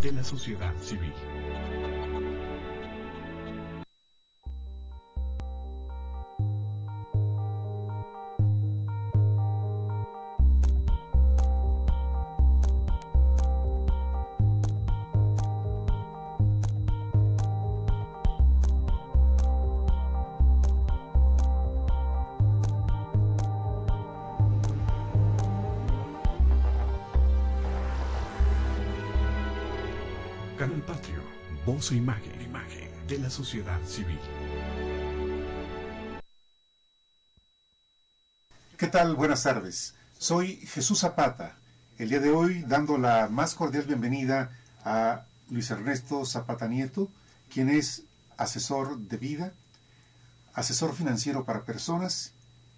de la sociedad civil. Canal Patrio, voz e imagen de la sociedad civil. ¿Qué tal? Buenas tardes. Soy Jesús Zapata. El día de hoy dando la más cordial bienvenida a Luis Ernesto Zapata Nieto, quien es asesor de vida, asesor financiero para personas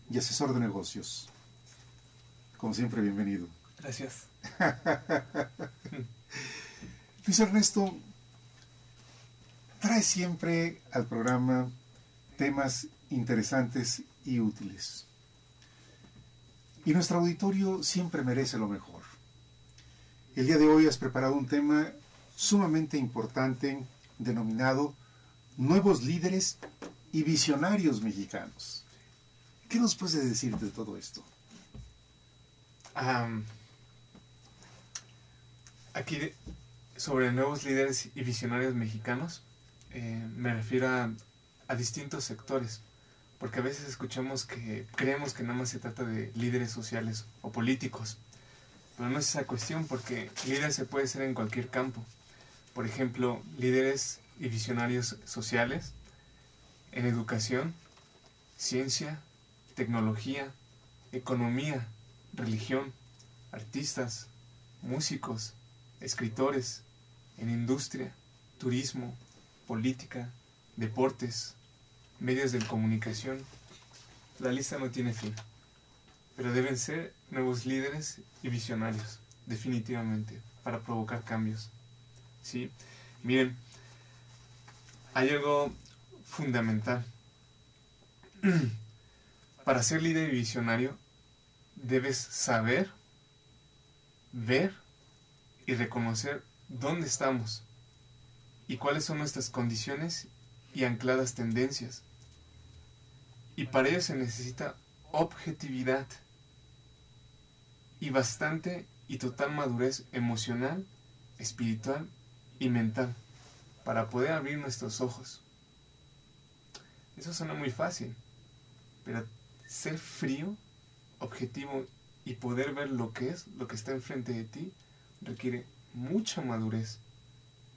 y asesor de negocios. Como siempre, bienvenido. Gracias. Luis Ernesto trae siempre al programa temas interesantes y útiles. Y nuestro auditorio siempre merece lo mejor. El día de hoy has preparado un tema sumamente importante denominado Nuevos Líderes y Visionarios Mexicanos. ¿Qué nos puedes decir de todo esto? Aquí sobre nuevos líderes y visionarios mexicanos me refiero a distintos sectores, porque a veces escuchamos que creemos que nada más se trata de líderes sociales o políticos, pero no es esa cuestión, porque líder se puede ser en cualquier campo. Por ejemplo, líderes y visionarios sociales en educación, ciencia, tecnología, economía, religión, artistas, músicos, escritores, en industria, turismo, política, deportes, medios de comunicación. La lista no tiene fin, pero deben ser nuevos líderes y visionarios, definitivamente, para provocar cambios. ¿Sí? Miren, hay algo fundamental. Para ser líder y visionario, debes saber, ver y reconocer dónde estamos y cuáles son nuestras condiciones y ancladas tendencias. Y para ello se necesita objetividad y bastante y total madurez emocional, espiritual y mental para poder abrir nuestros ojos. Eso suena muy fácil, pero ser frío, objetivo y poder ver lo que es, lo que está enfrente de ti, requiere mucha madurez.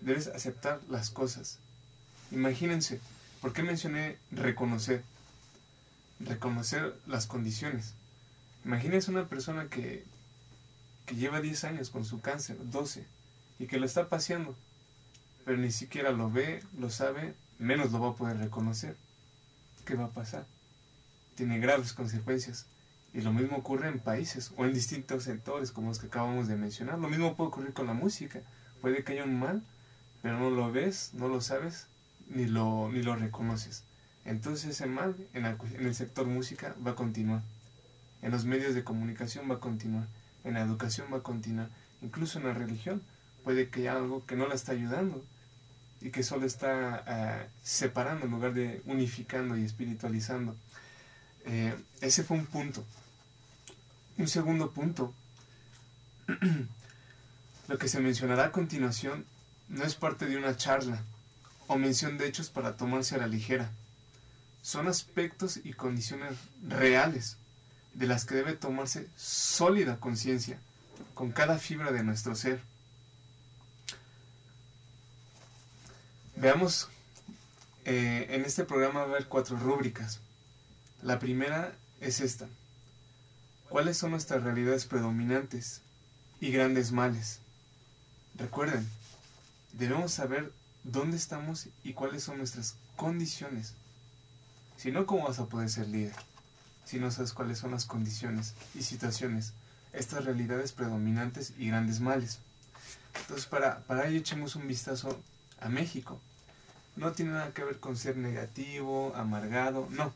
Debes aceptar las cosas. Imagínense, ¿por qué mencioné reconocer? Reconocer las condiciones. Imagínense una persona que lleva 10 años con su cáncer, 12, y que lo está paseando, pero ni siquiera lo ve, lo sabe, menos lo va a poder reconocer. ¿Qué va a pasar? Tiene graves consecuencias. Y lo mismo ocurre en países o en distintos sectores como los que acabamos de mencionar. Lo mismo puede ocurrir con la música. Puede que haya un mal, pero no lo ves, no lo sabes, ni lo reconoces. Entonces ese mal en el sector música va a continuar. En los medios de comunicación va a continuar. En la educación va a continuar. Incluso en la religión puede que haya algo que no la está ayudando y que solo está separando en lugar de unificando y espiritualizando. Ese fue un punto. Un segundo punto. Lo que se mencionará a continuación no es parte de una charla o mención de hechos para tomarse a la ligera. Son aspectos y condiciones reales de las que debe tomarse sólida conciencia con cada fibra de nuestro ser. Veamos, en este programa va a haber 4 rúbricas. La primera es esta. ¿Cuáles son nuestras realidades predominantes y grandes males? Recuerden, debemos saber dónde estamos y cuáles son nuestras condiciones. Si no, ¿cómo vas a poder ser líder? Si no sabes cuáles son las condiciones y situaciones, estas realidades predominantes y grandes males. Entonces, para ello echemos un vistazo a México. No tiene nada que ver con ser negativo, amargado, no.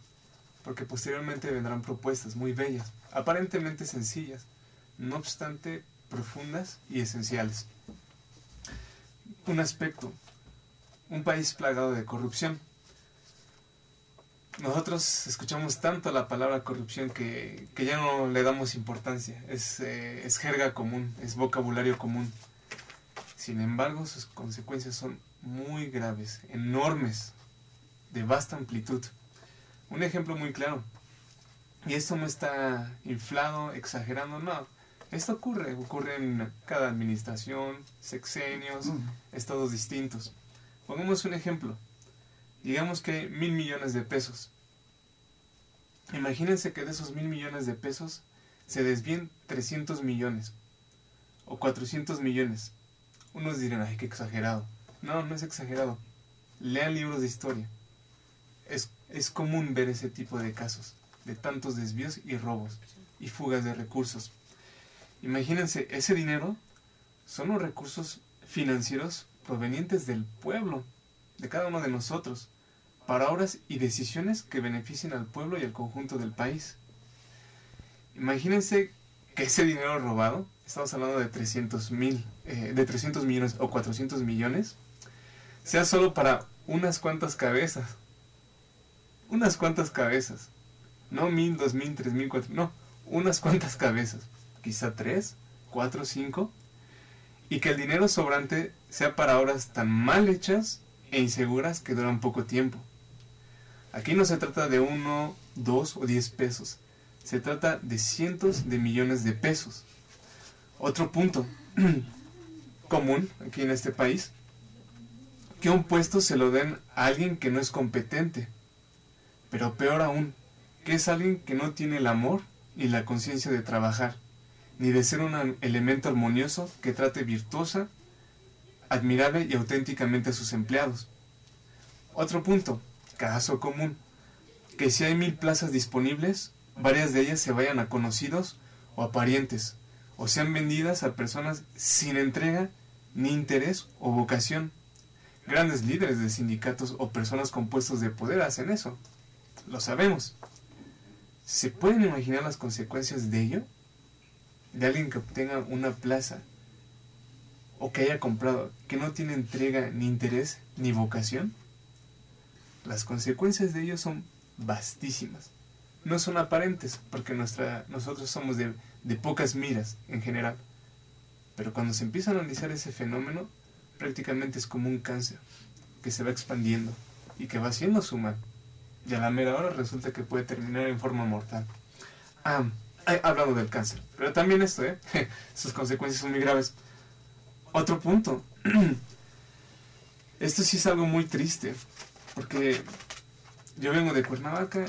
Porque posteriormente vendrán propuestas muy bellas, aparentemente sencillas, no obstante profundas y esenciales. un aspecto, un país plagado de corrupción. Nosotros escuchamos tanto la palabra corrupción que ya no le damos importancia. Es jerga común, es vocabulario común. Sin embargo, sus consecuencias son muy graves, enormes, de vasta amplitud. Un ejemplo muy claro. Y esto no está inflado, exagerando, no. Esto ocurre en cada administración, sexenios, estados distintos. Pongamos un ejemplo. Digamos que hay 1,000 millones de pesos. Imagínense que de esos 1,000 millones de pesos se desvíen 300 millones o 400 millones. Unos dirán, ay, qué exagerado. No, no es exagerado. Lean libros de historia. Es común ver ese tipo de casos, de tantos desvíos y robos y fugas de recursos. Imagínense, ese dinero son los recursos financieros provenientes del pueblo, de cada uno de nosotros, para obras y decisiones que beneficien al pueblo y al conjunto del país. Imagínense que ese dinero robado, estamos hablando de 300 millones o 400 millones, sea solo para unas cuantas cabezas. Unas cuantas cabezas. No 1,000, 2,000, 3,000, 4,000, no, unas cuantas cabezas. Quizá 3, 4, 5. Y que el dinero sobrante sea para obras tan mal hechas e inseguras que duran poco tiempo. Aquí no se trata de 1, 2 o 10 pesos. Se trata de cientos de millones de pesos. Otro punto común aquí en este país, que un puesto se lo den a alguien que no es competente. Pero peor aún, que es alguien que no tiene el amor ni la conciencia de trabajar, ni de ser un elemento armonioso que trate virtuosa, admirable y auténticamente a sus empleados. Otro punto, caso común, que si hay 1,000 plazas disponibles, varias de ellas se vayan a conocidos o a parientes, o sean vendidas a personas sin entrega, ni interés o vocación. Grandes líderes de sindicatos o personas con puestos de poder hacen eso. Lo sabemos. ¿Se pueden imaginar las consecuencias de ello? De alguien que obtenga una plaza o que haya comprado, que no tiene entrega, ni interés, ni vocación. Las consecuencias de ello son vastísimas. No son aparentes, porque nosotros somos de pocas miras en general. Pero cuando se empieza a analizar ese fenómeno, prácticamente es como un cáncer que se va expandiendo y que va haciendo su mal. Y a la mera hora resulta que puede terminar en forma mortal. Hablando del cáncer, pero también esto, sus consecuencias son muy graves. Otro punto, esto sí es algo muy triste, porque yo vengo de Cuernavaca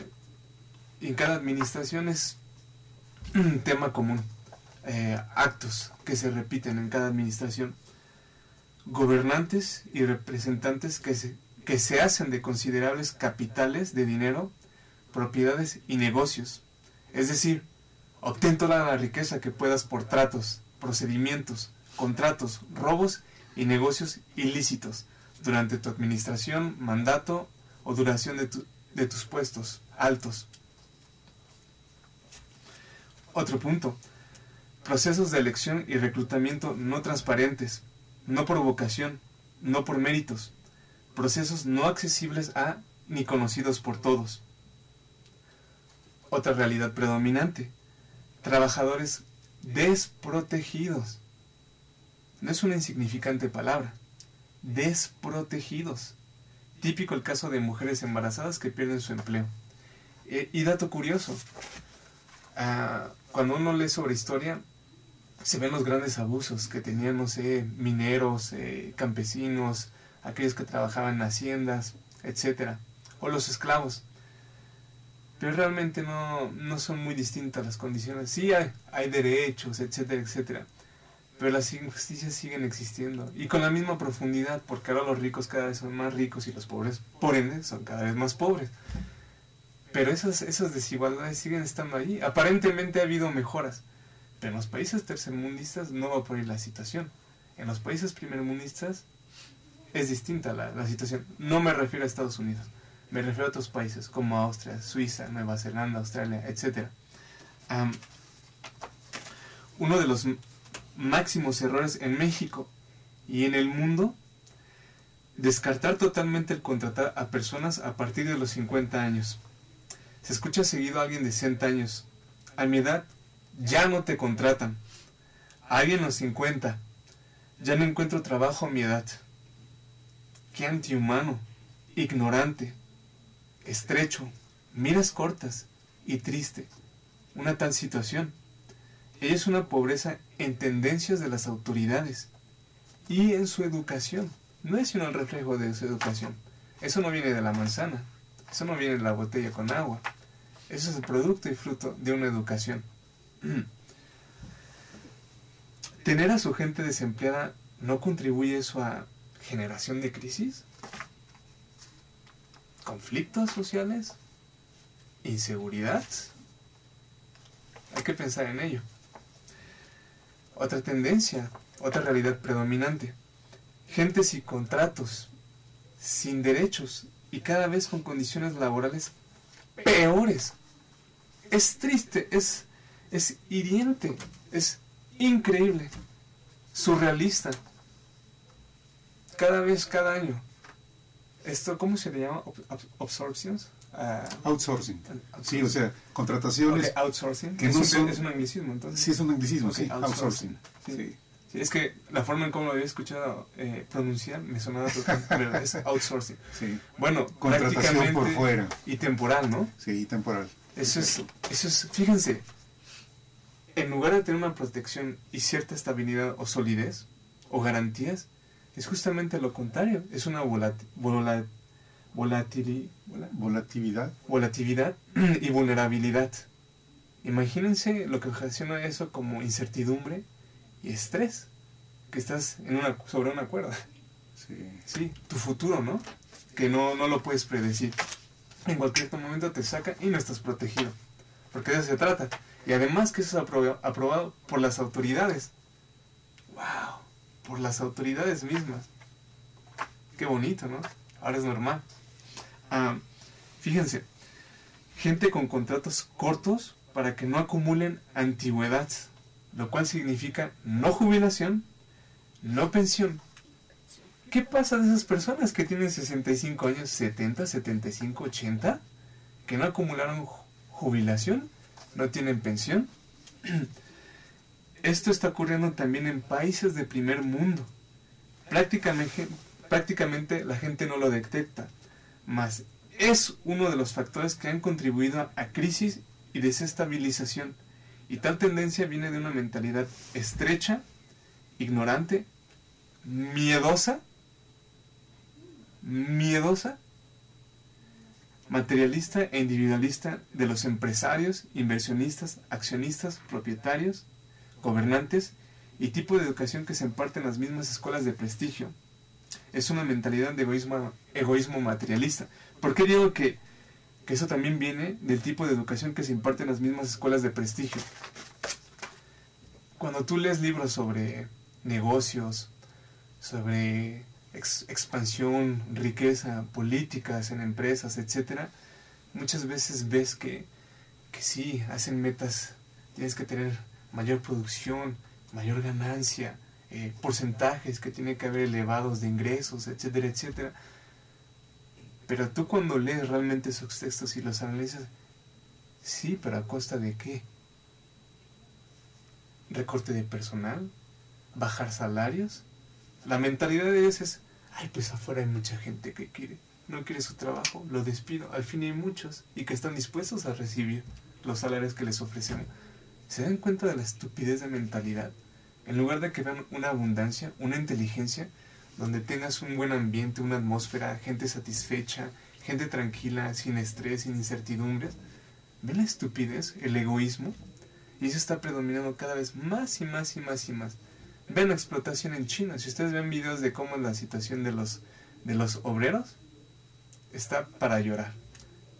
y en cada administración es un tema común, actos que se repiten en cada administración, gobernantes y representantes que se hacen de considerables capitales de dinero, propiedades y negocios, es decir, obtén toda la riqueza que puedas por tratos, procedimientos, contratos, robos y negocios ilícitos durante tu administración, mandato o duración de tus puestos altos. Otro punto. Procesos de elección y reclutamiento no transparentes, no por vocación, no por méritos. Procesos no accesibles a ni conocidos por todos. Otra realidad predominante. Trabajadores desprotegidos. No es una insignificante palabra. Desprotegidos. Típico el caso de mujeres embarazadas que pierden su empleo. Y dato curioso. Cuando uno lee sobre historia, se ven los grandes abusos que tenían, no sé, mineros, campesinos, aquellos que trabajaban en haciendas, etc. O los esclavos. Pero realmente no son muy distintas las condiciones. Sí hay derechos, etcétera, etcétera. Pero las injusticias siguen existiendo. Y con la misma profundidad, porque ahora los ricos cada vez son más ricos y los pobres, por ende, son cada vez más pobres. Pero esas desigualdades siguen estando allí. Aparentemente ha habido mejoras. Pero en los países tercermundistas no va por ahí la situación. En los países primermundistas es distinta la situación. No me refiero a Estados Unidos. Me refiero a otros países como Austria, Suiza, Nueva Zelanda, Australia, etc. Uno de los máximos errores en México y en el mundo Descartar totalmente el contratar a personas a partir de los 50 años. Se escucha seguido a alguien de 60 años. A mi edad ya no te contratan. A alguien de los 50. Ya no encuentro trabajo a mi edad. Qué antihumano, ignorante, estrecho, miras cortas y triste. Una tal situación. Ella es una pobreza en tendencias de las autoridades y en su educación. No es sino el reflejo de su educación. Eso no viene de la manzana. Eso no viene de la botella con agua. Eso es el producto y fruto de una educación. ¿Tener a su gente desempleada no contribuye eso a generación de crisis? ¿Conflictos sociales? ¿Inseguridad? Hay que pensar en ello. Otra tendencia, otra realidad predominante. Gente sin contratos, sin derechos y cada vez con condiciones laborales peores. Es triste, es hiriente, es increíble, surrealista. Cada año. Esto, ¿cómo se le llama? Absorptions. Outsourcing. Sí, o sea, contrataciones. Okay, outsourcing. Que es, no un, son, es un anglicismo, entonces. Sí, es un anglicismo, Okay, sí. Outsourcing. Sí. Sí, es que la forma en cómo lo había escuchado pronunciar me sonaba totalmente, pero es outsourcing. Sí. Bueno, contratación por fuera. Y temporal, ¿no? Sí, temporal. Eso es, fíjense, en lugar de tener una protección y cierta estabilidad o solidez o garantías, es justamente lo contrario. Es una volatilidad y vulnerabilidad. Imagínense lo que ocasiona eso como incertidumbre y estrés, que estás sobre una cuerda. Sí, tu futuro, ¿no? Que no lo puedes predecir. En cualquier momento te saca y no estás protegido. Porque de eso se trata. Y además que eso es aprobado por las autoridades. ¡Wow! Por las autoridades mismas. Qué bonito, ¿no? Ahora es normal. Fíjense, gente con contratos cortos para que no acumulen antigüedad, lo cual significa no jubilación, no pensión. ¿Qué pasa de esas personas que tienen 65 años, 70, 75, 80, que no acumularon jubilación, no tienen pensión? Esto está ocurriendo también en países de primer mundo. Prácticamente la gente no lo detecta, mas es uno de los factores que han contribuido a crisis y desestabilización. Y tal tendencia viene de una mentalidad estrecha, ignorante, miedosa, materialista e individualista de los empresarios, inversionistas, accionistas, propietarios, gobernantes y tipo de educación que se imparte en las mismas escuelas de prestigio. Es una mentalidad de egoísmo materialista. ¿Por qué digo que eso también viene del tipo de educación que se imparte en las mismas escuelas de prestigio? Cuando tú lees libros sobre negocios, sobre expansión, riqueza, políticas en empresas, etc., muchas veces ves que sí, hacen metas, tienes que tener mayor producción, mayor ganancia, porcentajes que tiene que haber elevados de ingresos, etcétera, etcétera. Pero tú cuando lees realmente esos textos y los analizas, sí, pero ¿a costa de qué? ¿Recorte de personal? ¿Bajar salarios? La mentalidad de ellos es, ay, pues afuera hay mucha gente que no quiere su trabajo, lo despido. Al fin hay muchos y que están dispuestos a recibir los salarios que les ofrecemos. ¿Se dan cuenta de la estupidez de mentalidad? En lugar de que vean una abundancia, una inteligencia, donde tengas un buen ambiente, una atmósfera, gente satisfecha, gente tranquila, sin estrés, sin incertidumbres, ven la estupidez, el egoísmo, y eso está predominando cada vez más y más y más y más. Ven la explotación en China. Si ustedes ven videos de cómo es la situación de los obreros, está para llorar.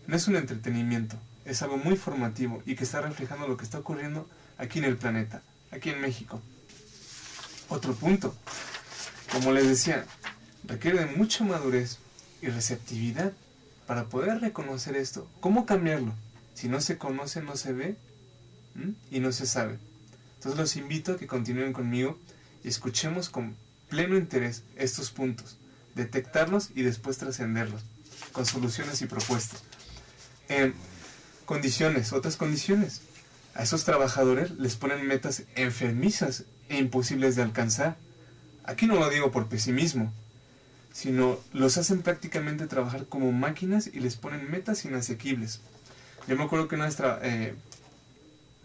No es un entretenimiento, es algo muy formativo y que está reflejando lo que está ocurriendo aquí en el planeta, aquí en México. Otro punto, como les decía, requiere de mucha madurez y receptividad para poder reconocer esto. ¿Cómo cambiarlo? Si no se conoce, no se ve y no se sabe. Entonces los invito a que continúen conmigo y escuchemos con pleno interés estos puntos detectarlos y después trascenderlos, con soluciones y propuestas. Otras condiciones. A esos trabajadores les ponen metas enfermizas e imposibles de alcanzar. Aquí no lo digo por pesimismo, sino los hacen prácticamente trabajar como máquinas y les ponen metas inasequibles. Yo me acuerdo que una vez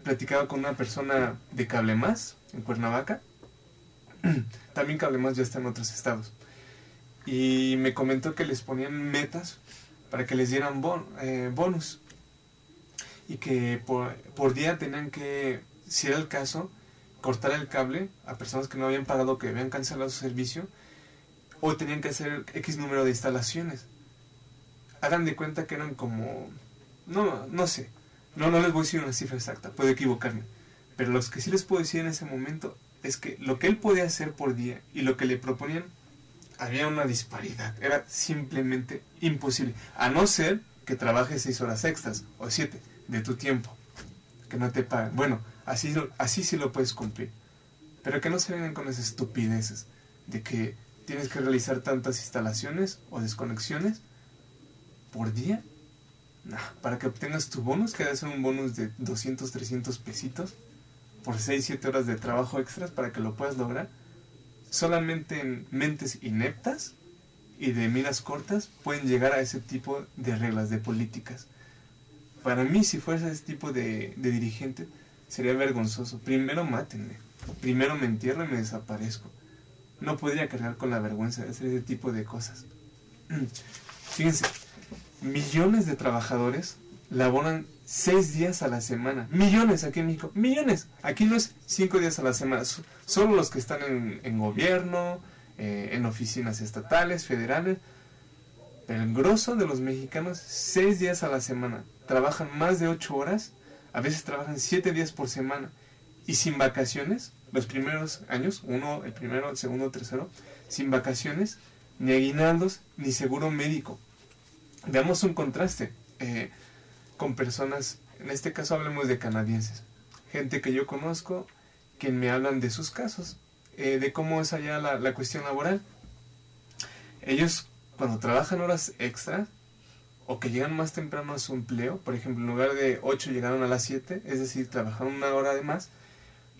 platicaba con una persona de Cablemás, en Cuernavaca. También Cablemás ya está en otros estados. Y me comentó que les ponían metas para que les dieran bonus. Y que por día tenían que, si era el caso, cortar el cable a personas que no habían pagado, que habían cancelado su servicio, o tenían que hacer X número de instalaciones. Hagan de cuenta que eran como... No sé. No les voy a decir una cifra exacta, puedo equivocarme. Pero lo que sí les puedo decir en ese momento es que lo que él podía hacer por día y lo que le proponían, había una disparidad. Era simplemente imposible. A no ser que trabajes 6 horas extras o 7 de tu tiempo, que no te paguen. Bueno, así sí lo puedes cumplir. Pero que no se vengan con esas estupideces de que tienes que realizar tantas instalaciones o desconexiones por día. Para que obtengas tu bonus, que debe ser un bonus de 200, 300 pesitos por 6, 7 horas de trabajo extras para que lo puedas lograr. Solamente en mentes ineptas y de miras cortas pueden llegar a ese tipo de reglas, de políticas. Para mí, si fuese ese tipo de dirigente, sería vergonzoso. Primero mátenme, primero me entierro y me desaparezco. No podría cargar con la vergüenza de hacer ese tipo de cosas. Fíjense, millones de trabajadores laboran 6 días a la semana. Millones aquí en México. Millones. Aquí no es 5 días a la semana. Solo los que están en gobierno, en oficinas estatales, federales. Pero el grosso de los mexicanos, 6 días a la semana. Trabajan más de 8 horas. A veces trabajan 7 días por semana. Y sin vacaciones, los primeros años, el primero, el segundo, el tercero, sin vacaciones, ni aguinaldos, ni seguro médico. Veamos un contraste con personas, en este caso hablemos de canadienses, gente que yo conozco, que me hablan de sus casos, de cómo es allá la cuestión laboral. Ellos, cuando trabajan horas extra, o que llegan más temprano a su empleo, por ejemplo, en lugar de 8 llegaron a las 7, es decir, trabajaron 1 hora de más,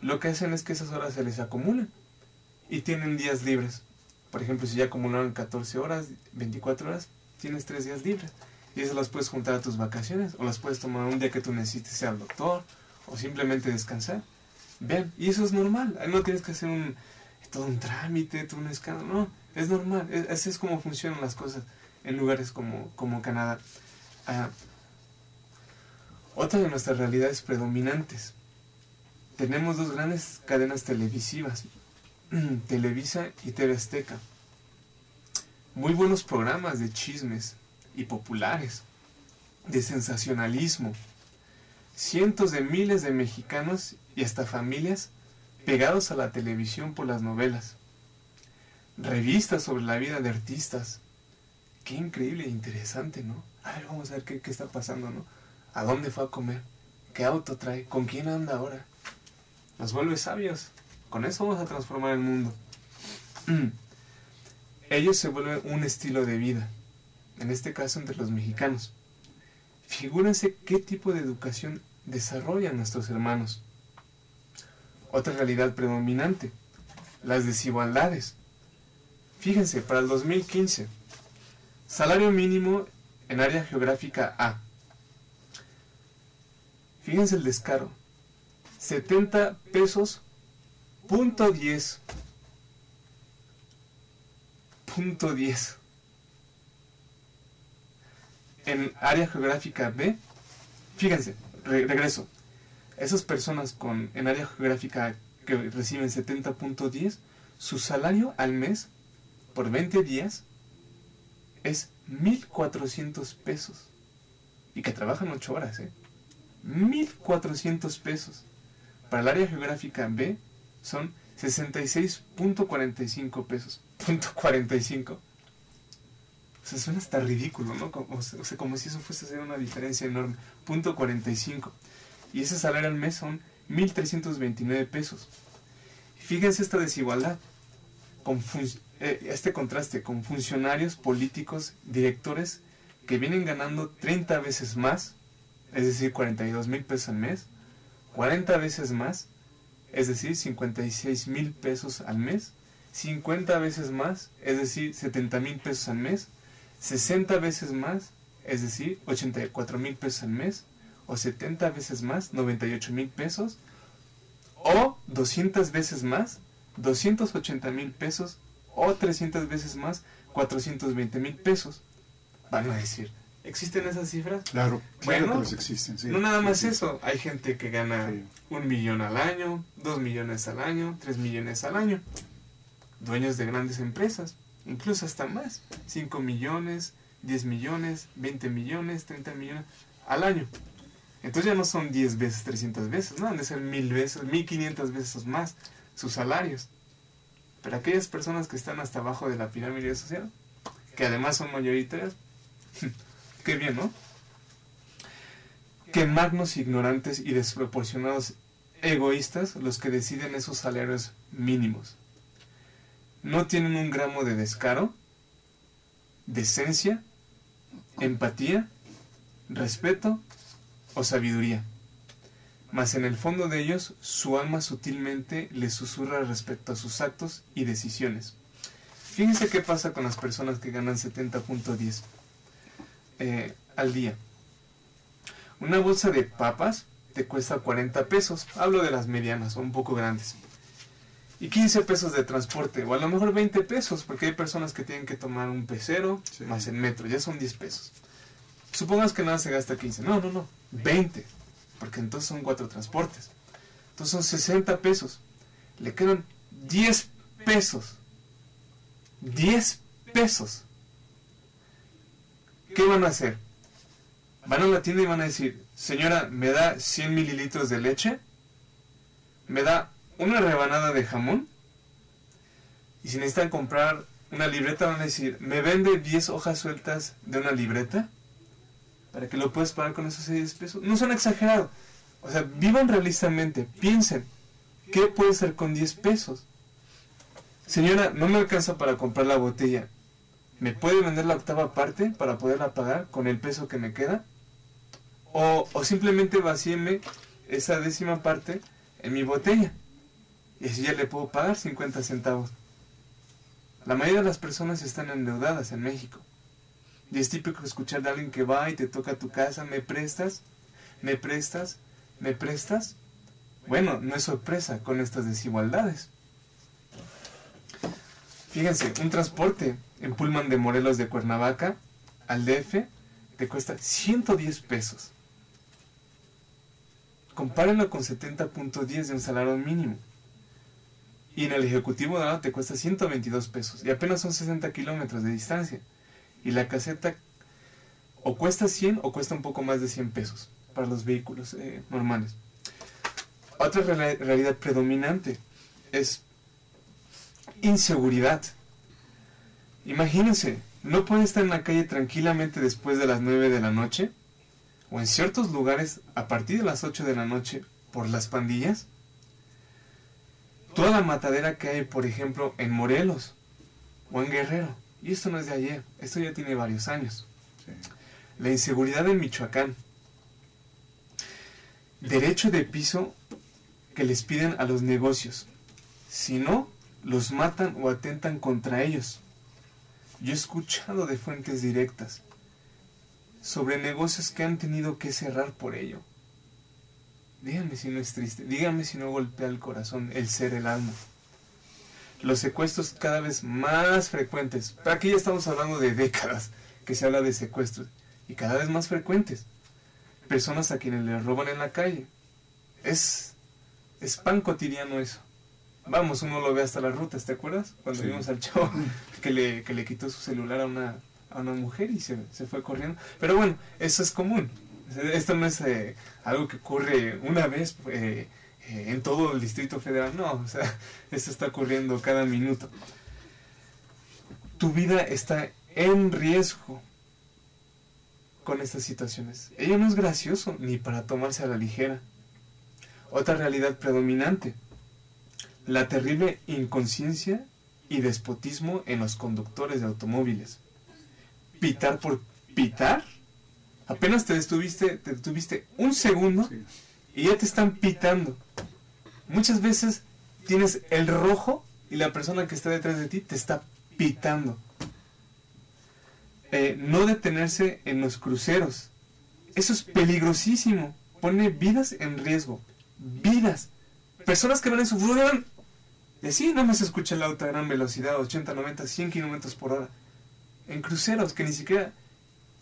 lo que hacen es que esas horas se les acumulan y tienen días libres. Por ejemplo, si ya acumularon 14 horas, 24 horas, tienes 3 días libres. Y esas las puedes juntar a tus vacaciones, o las puedes tomar un día que tú necesites ir al doctor, o simplemente descansar. Vean, y eso es normal. Ahí no tienes que hacer todo un trámite, todo un escándalo. No, es normal. Así es como funcionan las cosas en lugares como Canadá. Otra de nuestras realidades predominantes. Tenemos 2 grandes cadenas televisivas, Televisa y TV Azteca. Muy buenos programas de chismes y populares, de sensacionalismo. Cientos de miles de mexicanos y hasta familias pegados a la televisión por las novelas. Revistas sobre la vida de artistas. Qué increíble e interesante, ¿no? A ver, vamos a ver qué está pasando, ¿no? ¿A dónde fue a comer? ¿Qué auto trae? ¿Con quién anda ahora? Nos vuelve sabios. Con eso vamos a transformar el mundo. Ellos se vuelven un estilo de vida. En este caso entre los mexicanos. Figúrense qué tipo de educación desarrollan nuestros hermanos. Otra realidad predominante. Las desigualdades. Fíjense, para el 2015, salario mínimo en área geográfica A. Fíjense el descaro. 70 pesos, punto 10. Punto 10. En área geográfica B, fíjense, regreso. Esas personas en área geográfica que reciben 70.10, su salario al mes, por 20 días, es 1,400 pesos. Y que trabajan 8 horas, 1,400 pesos. Para el área geográfica B son 66.45 pesos. .45. O sea, suena hasta ridículo, ¿no? O sea, como si eso fuese a ser una diferencia enorme. .45. Y ese salario al mes son 1,329 pesos. Fíjense esta desigualdad. este contraste con funcionarios políticos, directores, que vienen ganando 30 veces más, es decir, 42,000 pesos al mes, 40 veces más, es decir, 56,000 pesos al mes, 50 veces más, es decir, 70,000 pesos al mes, 60 veces más, es decir, 84,000 pesos al mes, o 70 veces más, 98,000 pesos, o 200 veces más, 280,000 pesos, o 300 veces más, 420,000 pesos. Van a decir, ¿existen esas cifras? Claro, Bueno, que los existen. Sí, no nada más sí. eso, hay gente que gana Sí. 1 millón al año, 2 millones al año, 3 millones al año. Dueños de grandes empresas, incluso hasta más, 5 millones, 10 millones, 20 millones, 30 millones al año. Entonces ya no son 10 veces, 300 veces, no, han de ser 1,000 veces, 1,500 veces más sus salarios. Pero aquellas personas que están hasta abajo de la pirámide social, que además son mayoritarias, qué bien, ¿no? Qué magnos ignorantes y desproporcionados egoístas los que deciden esos salarios mínimos. No tienen un gramo de descaro, decencia, empatía, respeto o sabiduría. Mas en el fondo de ellos, su alma sutilmente les susurra respecto a sus actos y decisiones. Fíjense qué pasa con las personas que ganan 70.10 al día. Una bolsa de papas te cuesta 40 pesos. Hablo de las medianas o un poco grandes. Y 15 pesos de transporte, o a lo mejor 20 pesos, porque hay personas que tienen que tomar un pecero, sí, más el metro, ya son 10 pesos. Supongas que nada se gasta 15, no, 20, porque entonces son 4 transportes. Entonces son 60 pesos. Le quedan 10 pesos. 10 pesos. ¿Qué van a hacer? Van a la tienda y van a decir, señora, ¿me da 100 mililitros de leche? ¿Me da una rebanada de jamón? Y si necesitan comprar una libreta, van a decir, ¿me vende 10 hojas sueltas de una libreta? Para que lo puedas pagar con esos 10 pesos. No son exagerados. O sea, vivan realistamente. Piensen, ¿qué puede ser con 10 pesos? Señora, no me alcanza para comprar la botella. ¿Me puede vender la octava parte para poderla pagar con el peso que me queda? O simplemente vacíeme esa décima parte en mi botella. Y así ya le puedo pagar 50 centavos. La mayoría de las personas están endeudadas en México. Y es típico escuchar de alguien que va y te toca tu casa, ¿me prestas? ¿Me prestas? ¿Me prestas? Bueno, no es sorpresa con estas desigualdades. Fíjense, un transporte en Pullman de Morelos de Cuernavaca al DF te cuesta 110 pesos. Compárenlo con 70.10 de un salario mínimo. Y en el Ejecutivo de Dorado te cuesta 122 pesos. Y apenas son 60 kilómetros de distancia. Y la caseta o cuesta 100 o cuesta un poco más de 100 pesos para los vehículos normales. Otra realidad predominante es inseguridad. Imagínense, no pueden estar en la calle tranquilamente después de las 9 de la noche o en ciertos lugares a partir de las 8 de la noche por las pandillas. Toda la matadera que hay, por ejemplo, en Morelos o en Guerrero. Y esto no es de ayer, esto ya tiene varios años. Sí. La inseguridad en Michoacán. Derecho de piso que les piden a los negocios. Si no, los matan o atentan contra ellos. Yo he escuchado de fuentes directas sobre negocios que han tenido que cerrar por ello. Díganme si no es triste, díganme si no golpea el corazón, el ser, el alma. Los secuestros cada vez más frecuentes. Pero aquí ya estamos hablando de décadas que se habla de secuestros. Y cada vez más frecuentes. Personas a quienes les roban en la calle. Es pan cotidiano eso. Vamos, uno lo ve hasta las rutas, ¿te acuerdas? Cuando vimos al chavo que le quitó su celular a una mujer y se fue corriendo. Pero bueno, eso es común. Esto no es algo que ocurre una vez en todo el Distrito Federal. No, o sea, esto está ocurriendo cada minuto. Tu vida está en riesgo con estas situaciones. Ello no es gracioso ni para tomarse a la ligera. Otra realidad predominante. La terrible inconsciencia y despotismo en los conductores de automóviles. Pitar por pitar. Apenas te detuviste un segundo Sí. y ya te están pitando. Muchas veces tienes el rojo y la persona que está detrás de ti te está pitando. No detenerse en los cruceros. Eso es peligrosísimo. Pone vidas en riesgo. Vidas. Personas que van en su furgón. Y así nada más se escucha el auto a gran velocidad, 80, 90, 100 kilómetros por hora. En cruceros que ni siquiera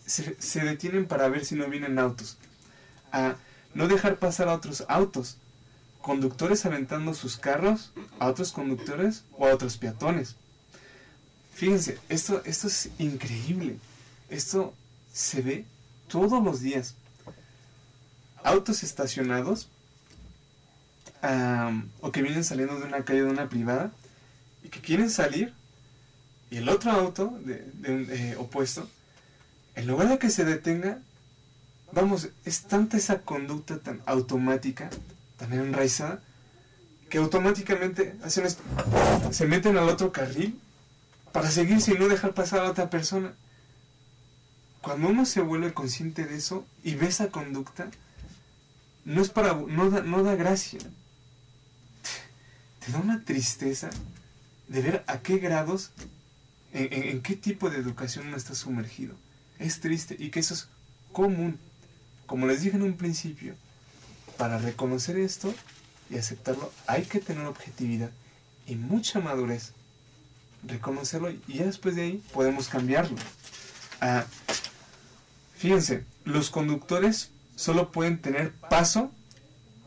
se detienen para ver si no vienen autos. No dejar pasar a otros autos. Conductores aventando sus carros a otros conductores o a otros peatones. Fíjense, esto es increíble. Esto se ve todos los días. Autos estacionados o que vienen saliendo de una calle de una privada y que quieren salir, y el otro auto opuesto, en lugar de que se detenga, vamos, es tanta esa conducta tan automática, tan enraizada, que automáticamente hacen esto, se meten al otro carril para seguirse y no dejar pasar a la otra persona. Cuando uno se vuelve consciente de eso y ve esa conducta, no da gracia. Te da una tristeza de ver a qué grados, en qué tipo de educación uno está sumergido. Es triste, y que eso es común. Como les dije en un principio, para reconocer esto y aceptarlo hay que tener objetividad y mucha madurez. Reconocerlo, y ya después de ahí podemos cambiarlo. Fíjense, los conductores solo pueden tener paso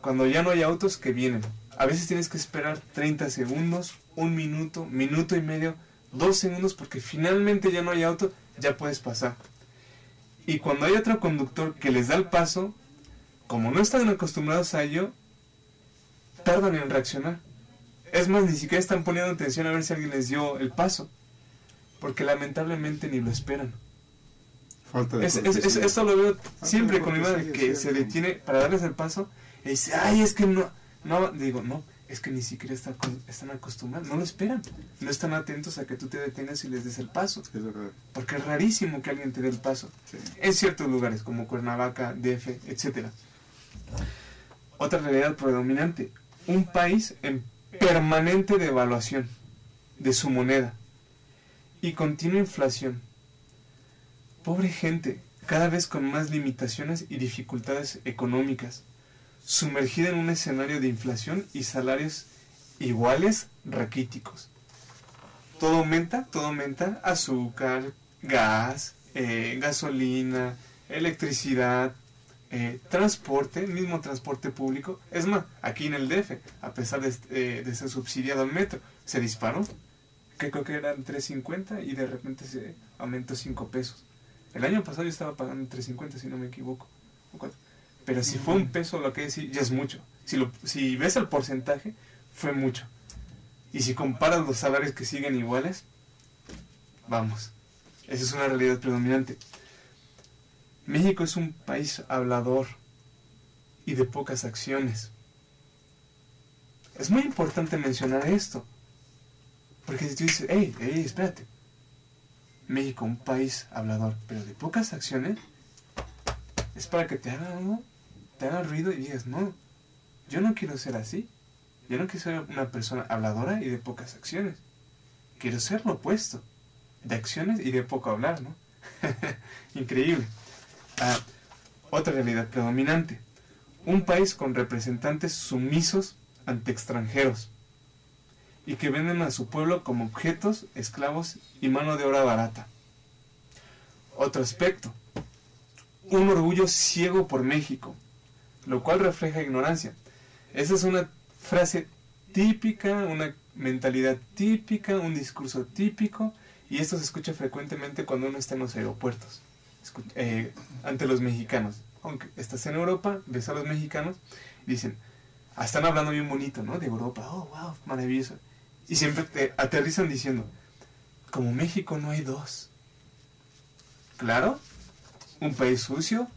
cuando ya no hay autos que vienen. A veces tienes que esperar 30 segundos, 1 minuto, minuto y medio, 2 segundos, porque finalmente ya no hay auto, ya puedes pasar. Y cuando hay otro conductor que les da el paso, como no están acostumbrados a ello, tardan en reaccionar. Es más, ni siquiera están poniendo atención a ver si alguien les dio el paso, porque lamentablemente ni lo esperan. Falta de Esto lo veo siempre con mi madre, cortesía, que sí, se sí. detiene para darles el paso y dice, ay, es que no, digo, no, es que ni siquiera están acostumbrados, no lo esperan, no están atentos a que tú te detengas y les des el paso, Es verdad. porque es rarísimo que alguien te dé el paso, Sí. en ciertos lugares como Cuernavaca, DF, etc. Otra realidad predominante, un país en permanente devaluación de su moneda y continua inflación. Pobre gente, cada vez con más limitaciones y dificultades económicas, sumergida en un escenario de inflación y salarios iguales raquíticos. Todo aumenta, azúcar, gas, gasolina, electricidad, transporte, mismo transporte público. Es más, aquí en el DF, a pesar de ser subsidiado el metro, se disparó, que creo que eran 3.50 y de repente se aumentó 5 pesos. El año pasado yo estaba pagando 3.50, si no me equivoco, o 4. Pero si fue un peso, lo que decir, ya es mucho. Si ves el porcentaje, fue mucho. Y si comparas los salarios que siguen iguales, vamos, esa es una realidad predominante. México es un país hablador y de pocas acciones. Es muy importante mencionar esto, porque si tú dices, hey, espérate, México, un país hablador, pero de pocas acciones, es para que te haga algo, te haga ruido y digas, no, yo no quiero ser así. Yo no quiero ser una persona habladora y de pocas acciones. Quiero ser lo opuesto, de acciones y de poco hablar, ¿no? Increíble. Otra realidad predominante. Un país con representantes sumisos ante extranjeros y que venden a su pueblo como objetos, esclavos y mano de obra barata. Otro aspecto. Un orgullo ciego por México, lo cual refleja ignorancia. Esa es una frase típica, una mentalidad típica, un discurso típico, y esto se escucha frecuentemente cuando uno está en los aeropuertos, ante los mexicanos. Aunque estás en Europa, ves a los mexicanos, dicen, están hablando bien bonito, ¿no? De Europa, oh, wow, maravilloso. Y siempre te aterrizan diciendo, como México no hay dos. Claro, un país sucio,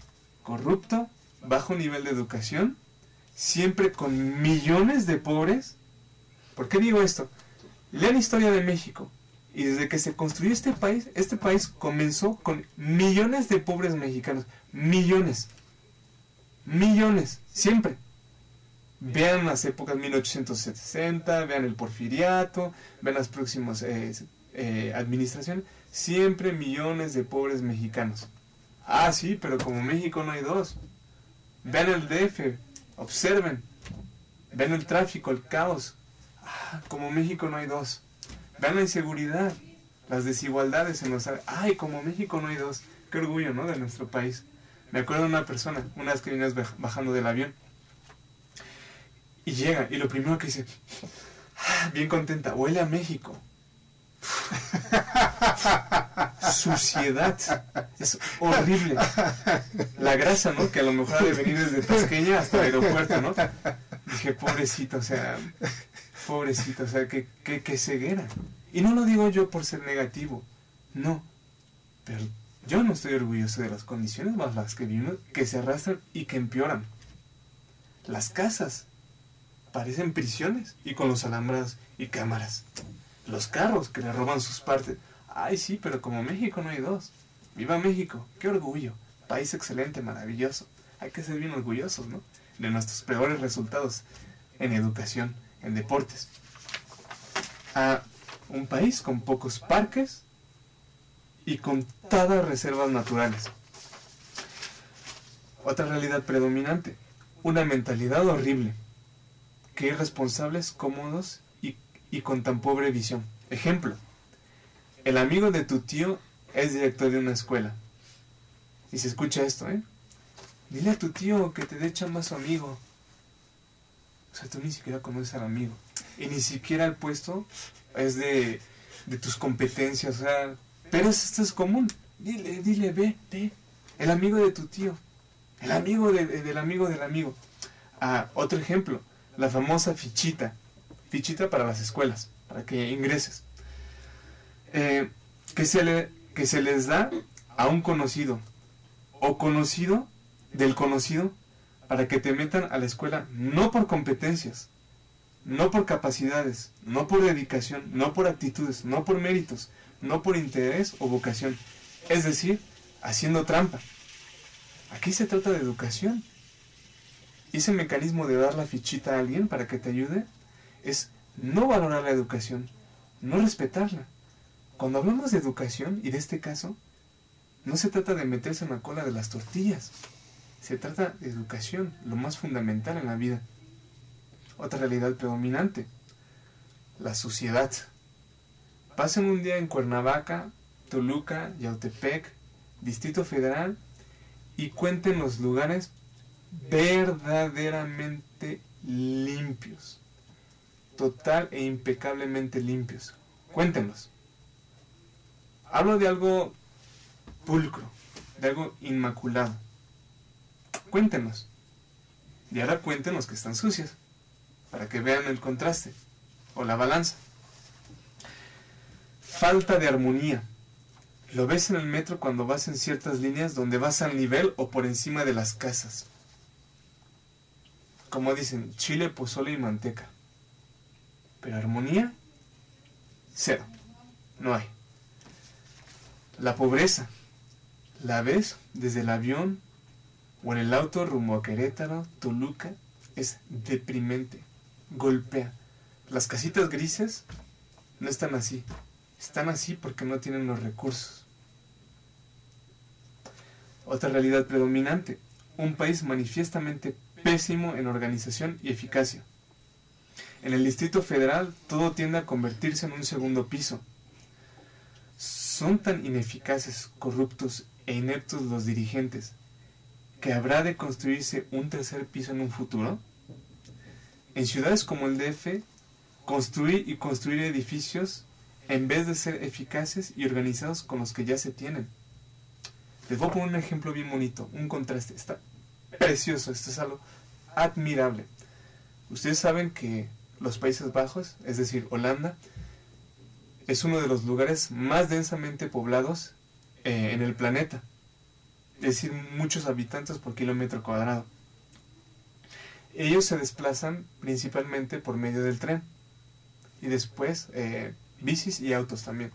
corrupto, bajo nivel de educación, siempre con millones de pobres. ¿Por qué digo esto? Lean historia de México. Y desde que se construyó este país comenzó con millones de pobres mexicanos. Millones. Millones. Siempre. Vean las épocas 1860, vean el porfiriato, vean las próximas administraciones. Siempre millones de pobres mexicanos. Ah, sí, pero como México no hay dos. Vean el DF, observen. Vean el tráfico, el caos. Ah, como México no hay dos. Vean la inseguridad, las desigualdades en los... ¡Ay, como México no hay dos! ¡Qué orgullo!, ¿no?, de nuestro país. Me acuerdo de una persona, una vez que vienes bajando del avión, y llega, y lo primero que dice, bien contenta, huele a México. Suciedad, es horrible. La grasa, ¿no?, que a lo mejor ha de venir desde Tasqueña hasta el aeropuerto, ¿no? Dije, pobrecito, o sea, qué ceguera. Y no lo digo yo por ser negativo, no, pero yo no estoy orgulloso de las condiciones bajo las que vivimos, que se arrastran y que empeoran. Las casas parecen prisiones, y con los alambrados y cámaras. Los carros que le roban sus partes. Ay, sí, pero como México no hay dos. ¡Viva México! ¡Qué orgullo! País excelente, maravilloso. Hay que ser bien orgullosos, ¿no?, de nuestros peores resultados en educación, en deportes. A un país con pocos parques y contadas reservas naturales. Otra realidad predominante, una mentalidad horrible, que irresponsables, cómodos y con tan pobre visión. Ejemplo, el amigo de tu tío es director de una escuela. Y se escucha esto, dile a tu tío que te dé chamba a su amigo. O sea, tú ni siquiera conoces al amigo. Y ni siquiera el puesto es de tus competencias. O sea, pero esto es común. Dile, ve. El amigo de tu tío. El amigo del amigo del amigo. Ah, otro ejemplo. La famosa fichita. Fichita para las escuelas. Para que ingreses. Que se les da a un conocido. O conocido del conocido, para que te metan a la escuela no por competencias, no por capacidades, no por dedicación, no por actitudes, no por méritos, no por interés o vocación. Es decir, haciendo trampa. Aquí se trata de educación. Y ese mecanismo de dar la fichita a alguien para que te ayude es no valorar la educación, no respetarla. Cuando hablamos de educación, y de este caso, no se trata de meterse en la cola de las tortillas. Se trata de educación, lo más fundamental en la vida. Otra realidad predominante, la suciedad. Pasen un día en Cuernavaca, Toluca, Yautepec, Distrito Federal, y cuenten los lugares verdaderamente limpios. Total e impecablemente limpios. Cuéntenlos. Hablo de algo pulcro, de algo inmaculado. Cuéntenos. Y ahora cuéntenos que están sucias, para que vean el contraste o la balanza. Falta de armonía. Lo ves en el metro cuando vas en ciertas líneas donde vas al nivel o por encima de las casas. Como dicen, chile, pozole y manteca. Pero armonía, cero. No hay. La pobreza. La ves desde el avión o en el auto rumbo a Querétaro, Toluca. Es deprimente. Golpea. Las casitas grises no están así. Están así porque no tienen los recursos. Otra realidad predominante. Un país manifiestamente pésimo en organización y eficacia. En el Distrito Federal todo tiende a convertirse en un segundo piso. Son tan ineficaces, corruptos e ineptos los dirigentes que habrá de construirse un tercer piso en un futuro. En ciudades como el DF, construir edificios en vez de ser eficaces y organizados con los que ya se tienen. Les voy a poner un ejemplo bien bonito, un contraste. Está precioso, esto es algo admirable. Ustedes saben que los Países Bajos, es decir, Holanda, es uno de los lugares más densamente poblados en el planeta. Es decir, muchos habitantes por kilómetro cuadrado. Ellos se desplazan principalmente por medio del tren. y después bicis y autos también.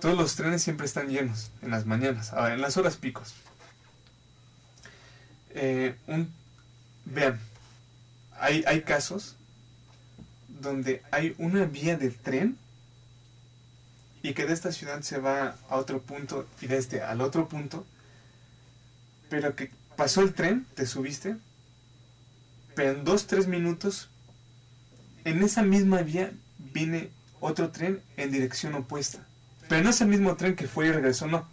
Todos los trenes siempre están llenos en las mañanas, en las horas picos. Vean, hay casos donde hay una vía de tren y que de esta ciudad se va a otro punto y de este al otro punto, pero que pasó el tren, te subiste, pero en 2-3 minutos en esa misma vía viene otro tren en dirección opuesta. Pero no es el mismo tren que fue y regresó, no.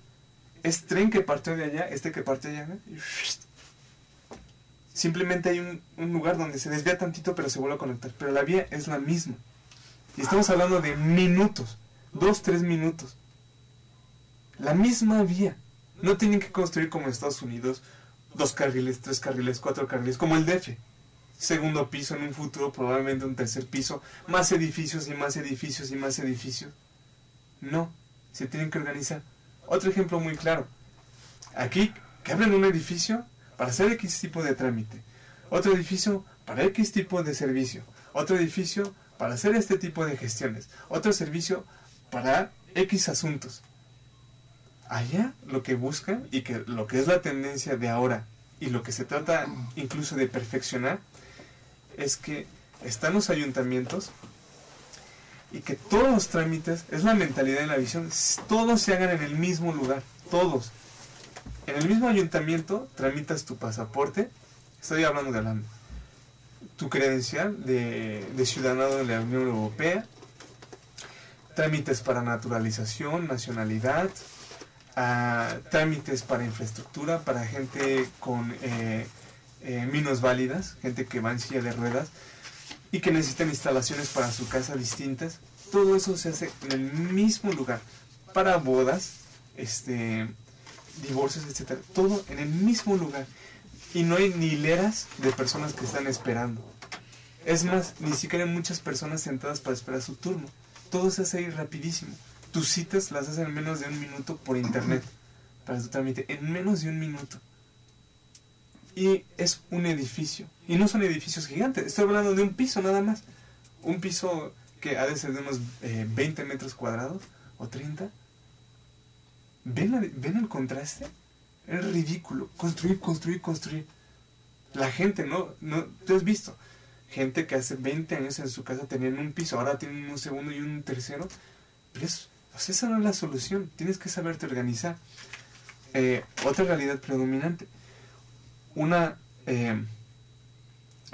Es tren que partió de allá, que partió de allá. Y simplemente hay un lugar donde se desvía tantito, pero se vuelve a conectar. Pero la vía es la misma. Y estamos hablando de minutos, 2-3 minutos. La misma vía. No tienen que construir como en Estados Unidos 2 carriles, 3 carriles, 4 carriles, como el DF. Segundo piso, en un futuro probablemente un tercer piso, más edificios y más edificios y más edificios. No, se tienen que organizar. Otro ejemplo muy claro. Aquí, que abren un edificio para hacer X tipo de trámite. Otro edificio para X tipo de servicio. Otro edificio para hacer este tipo de gestiones. Otro servicio para X asuntos. Allá lo que buscan y que lo que es la tendencia de ahora y lo que se trata incluso de perfeccionar es que están los ayuntamientos y que todos los trámites, es la mentalidad y la visión, todos se hagan en el mismo lugar, todos. En el mismo ayuntamiento tramitas tu pasaporte, estoy hablando de tu credencial de ciudadano de la Unión Europea, trámites para naturalización, nacionalidad, trámites para infraestructura, para gente con minusválidas, gente que va en silla de ruedas y que necesitan instalaciones para su casa distintas. Todo eso se hace en el mismo lugar. Para bodas, divorcios, etcétera, todo en el mismo lugar. Y no hay ni hileras de personas que están esperando. Es más, ni siquiera hay muchas personas sentadas para esperar su turno. Todo se hace ahí rapidísimo. Tus citas las hacen en menos de 1 minuto por internet. Para tu trámite, en menos de 1 minuto. Y es un edificio. Y no son edificios gigantes. Estoy hablando de un piso nada más. Un piso que ha de ser de unos 20 metros cuadrados o 30. ¿Ven el contraste? Es ridículo. Construir, construir, construir. La gente, no, tú has visto. Gente que hace 20 años en su casa tenían un piso, ahora tienen un segundo y un tercero. Pero esa no es la solución. Tienes que saberte organizar. Otra realidad predominante. Una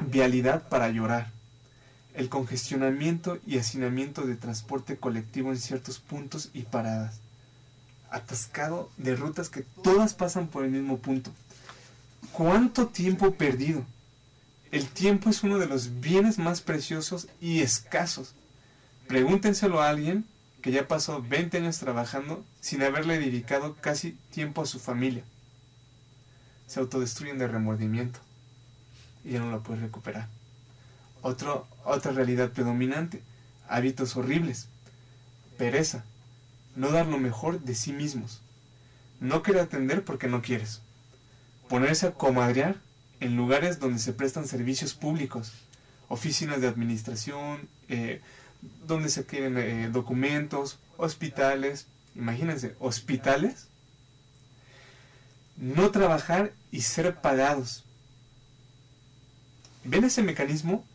vialidad para llorar. El congestionamiento y hacinamiento de transporte colectivo en ciertos puntos y paradas. Atascado de rutas que todas pasan por el mismo punto. ¿Cuánto tiempo perdido? El tiempo es uno de los bienes más preciosos y escasos. Pregúntenselo a alguien que ya pasó 20 años trabajando sin haberle dedicado casi tiempo a su familia. Se autodestruyen de remordimiento y ya no lo puedes recuperar. Otra realidad predominante, hábitos horribles, pereza, no dar lo mejor de sí mismos, no querer atender porque no quieres, ponerse a comadrear en lugares donde se prestan servicios públicos, oficinas de administración, donde se quieren documentos, hospitales, imagínense, hospitales, no trabajar y ser pagados. ¿Ven ese mecanismo?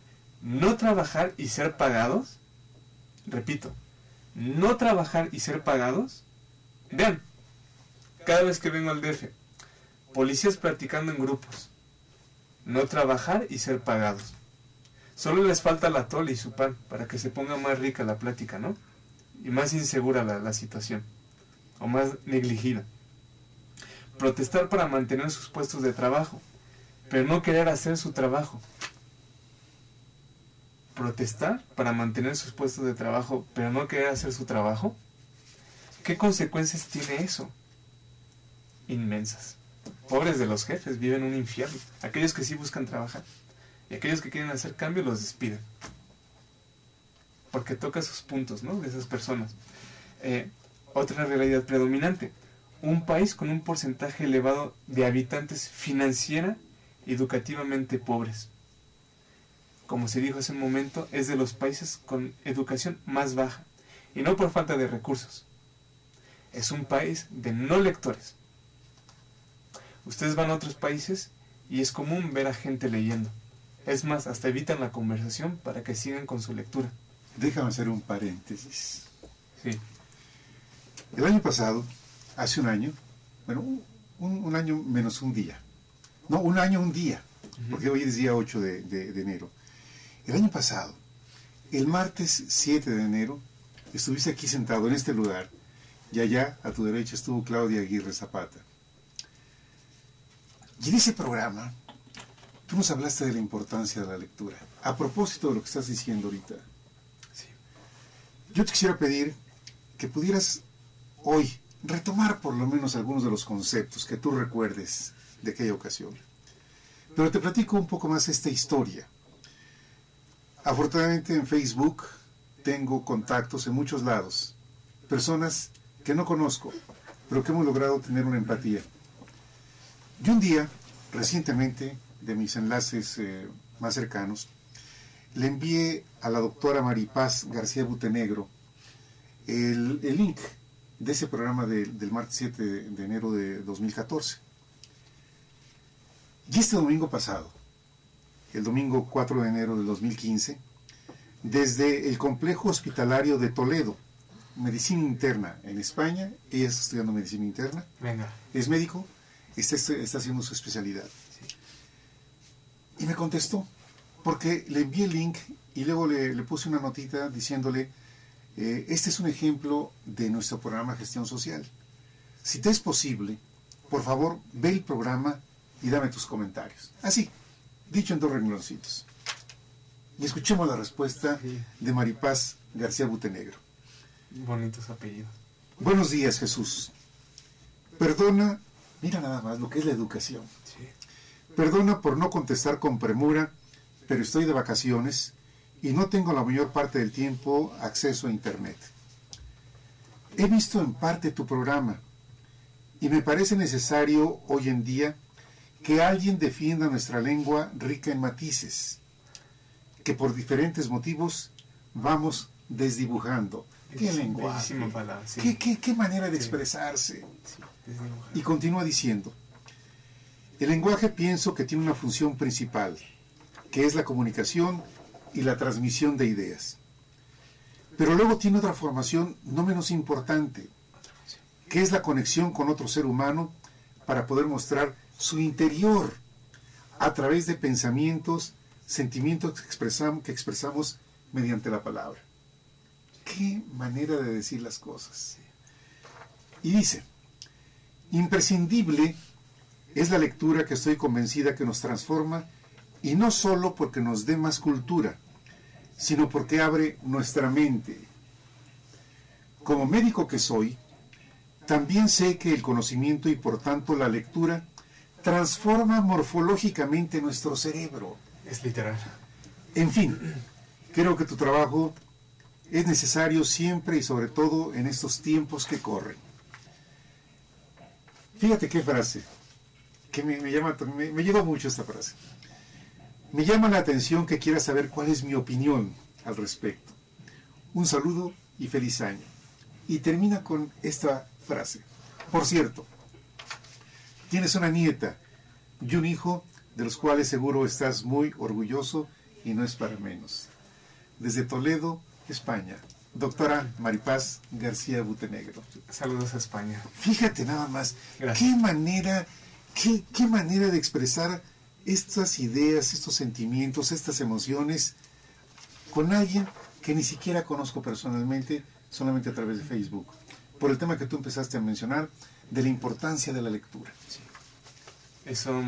No trabajar y ser pagados. Repito, no trabajar y ser pagados. Vean, cada vez que vengo al DF, policías practicando en grupos. No trabajar y ser pagados. Solo les falta la tole y su pan para que se ponga más rica la plática, ¿no? Y más insegura la situación. O más negligida. Protestar para mantener sus puestos de trabajo, pero no querer hacer su trabajo. Protestar para mantener sus puestos de trabajo, pero no querer hacer su trabajo. ¿Qué consecuencias tiene eso? Inmensas. Pobres de los jefes, viven un infierno. Aquellos que sí buscan trabajar. Y aquellos que quieren hacer cambio los despiden. Porque toca sus puntos, ¿no? De esas personas. Otra realidad predominante. Un país con un porcentaje elevado de habitantes financiera y educativamente pobres. como se dijo hace un momento, es de los países con educación más baja. Y no por falta de recursos. Es un país de no lectores. Ustedes van a otros países y es común ver a gente leyendo. Es más, hasta evitan la conversación para que sigan con su lectura. Déjame hacer un paréntesis. Sí. El año pasado, hace un año, bueno, un año menos un día. No, un año, un día, porque hoy es día 8 de enero. El año pasado, el martes 7 de enero, estuviste aquí sentado en este lugar, y allá, a tu derecha, estuvo Claudia Aguirre Zapata. Y en ese programa, tú nos hablaste de la importancia de la lectura. A propósito de lo que estás diciendo ahorita, Sí. yo te quisiera pedir que pudieras hoy retomar por lo menos algunos de los conceptos que tú recuerdes de aquella ocasión. Pero te platico un poco más esta historia. Afortunadamente en Facebook tengo contactos en muchos lados, personas que no conozco, pero que hemos logrado tener una empatía. Y un día, recientemente, de mis enlaces más cercanos, le envié a la doctora Maripaz García Butenegro el link de ese programa del martes 7 de enero de 2014. Y este domingo pasado, el domingo 4 de enero de 2015, desde el complejo hospitalario de Toledo, medicina interna en España, ella está estudiando medicina interna, Venga. es médico, está haciendo su especialidad. Y me contestó, porque le envié el link y luego le puse una notita diciéndole, este es un ejemplo de nuestro programa Gestión Social. Si te es posible, por favor, ve el programa y dame tus comentarios. Así, dicho en 2 rengloncitos. Y escuchemos la respuesta de Maripaz García Butenegro. Bonitos apellidos. Buenos días, Jesús. Perdona, mira nada más lo que es la educación. Sí. Perdona por no contestar con premura, pero estoy de vacaciones y no tengo la mayor parte del tiempo acceso a Internet. He visto en parte tu programa y me parece necesario hoy en día que alguien defienda nuestra lengua rica en matices, que por diferentes motivos vamos desdibujando. ¿Qué lenguaje? Palabra, sí. ¿Qué manera de expresarse? Sí, Y continúa diciendo, el lenguaje pienso que tiene una función principal, que es la comunicación y la transmisión de ideas. Pero luego tiene otra formación no menos importante, que es la conexión con otro ser humano para poder mostrar su interior a través de pensamientos, sentimientos que expresamos mediante la palabra. Qué manera de decir las cosas. Y dice, imprescindible es la lectura que estoy convencida que nos transforma, y no solo porque nos dé más cultura, sino porque abre nuestra mente. Como médico que soy, también sé que el conocimiento y por tanto la lectura transforma morfológicamente nuestro cerebro. Es literal. En fin, creo que tu trabajo es necesario siempre y sobre todo en estos tiempos que corren. Fíjate qué frase, que me ayuda mucho esta frase. Me llama la atención que quieras saber cuál es mi opinión al respecto. Un saludo y feliz año. Y termina con esta frase. Por cierto, tienes una nieta y un hijo de los cuales seguro estás muy orgulloso y no es para menos. Desde Toledo, España, doctora Maripaz García Butenegro. Saludos a España. Fíjate nada más, Gracias. qué manera de expresar estas ideas, estos sentimientos, estas emociones con alguien que ni siquiera conozco personalmente, solamente a través de Facebook, por el tema que tú empezaste a mencionar, de la importancia de la lectura. Sí. Eso,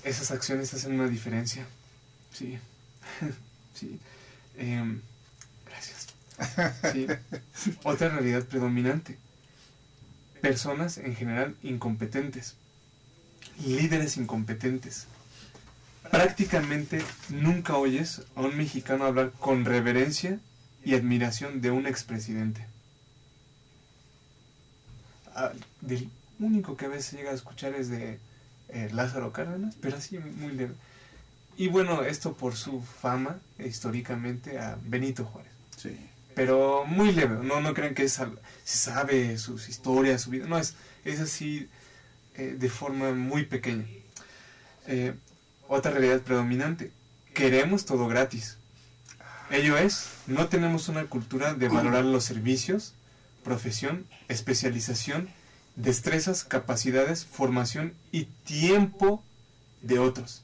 esas acciones hacen una diferencia. Sí. Sí. Gracias. Sí. Otra realidad predominante. Personas en general incompetentes. Líderes incompetentes. Prácticamente nunca oyes a un mexicano hablar con reverencia y admiración de un expresidente. Del único que a veces llega a escuchar es de Lázaro Cárdenas, pero así muy leve. Y bueno, esto por su fama, históricamente, a Benito Juárez. Sí. Pero muy leve, no crean que se sabe sus historias, su vida, no, es así de forma muy pequeña. Otra realidad predominante, queremos todo gratis. Ello es, no tenemos una cultura de valorar los servicios, profesión, especialización, destrezas, capacidades, formación y tiempo de otros.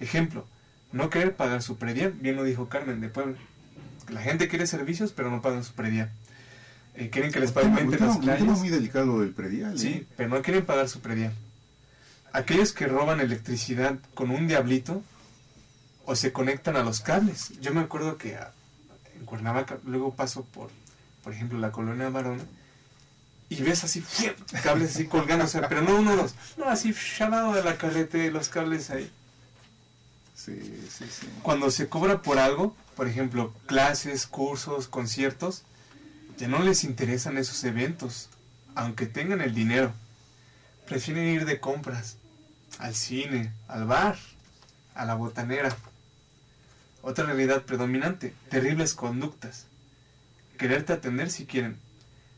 Ejemplo, no querer pagar su predial, bien lo dijo Carmen de Puebla. La gente quiere servicios, pero no pagan su predial. Quieren que les pavimenten las calles. Un tema muy delicado del predial. Sí, pero no quieren pagar su predial. Aquellos que roban electricidad con un diablito o se conectan a los cables. Yo me acuerdo que en Cuernavaca luego paso por ejemplo, la colonia Varón y ves así cables así colgándose, pero no uno o dos, no, así al lado de la carretera, los cables ahí. Sí. Cuando se cobra por algo, por ejemplo, clases, cursos, conciertos, ya no les interesan esos eventos, aunque tengan el dinero. Prefieren ir de compras, al cine, al bar, a la botanera. Otra realidad predominante, terribles conductas. Quererte atender si quieren.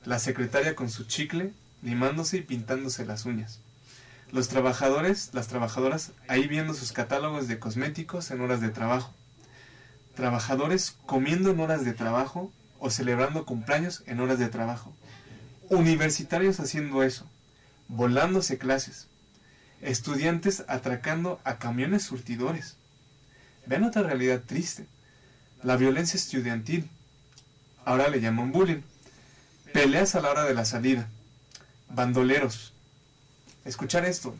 La secretaria con su chicle, limándose y pintándose las uñas. Los trabajadores, las trabajadoras, ahí viendo sus catálogos de cosméticos en horas de trabajo. Trabajadores comiendo en horas de trabajo o celebrando cumpleaños en horas de trabajo. Universitarios haciendo eso, volándose clases. Estudiantes atracando a camiones surtidores. Vean otra realidad triste. La violencia estudiantil. Ahora le llaman bullying. Peleas a la hora de la salida. Bandoleros. Escuchar esto.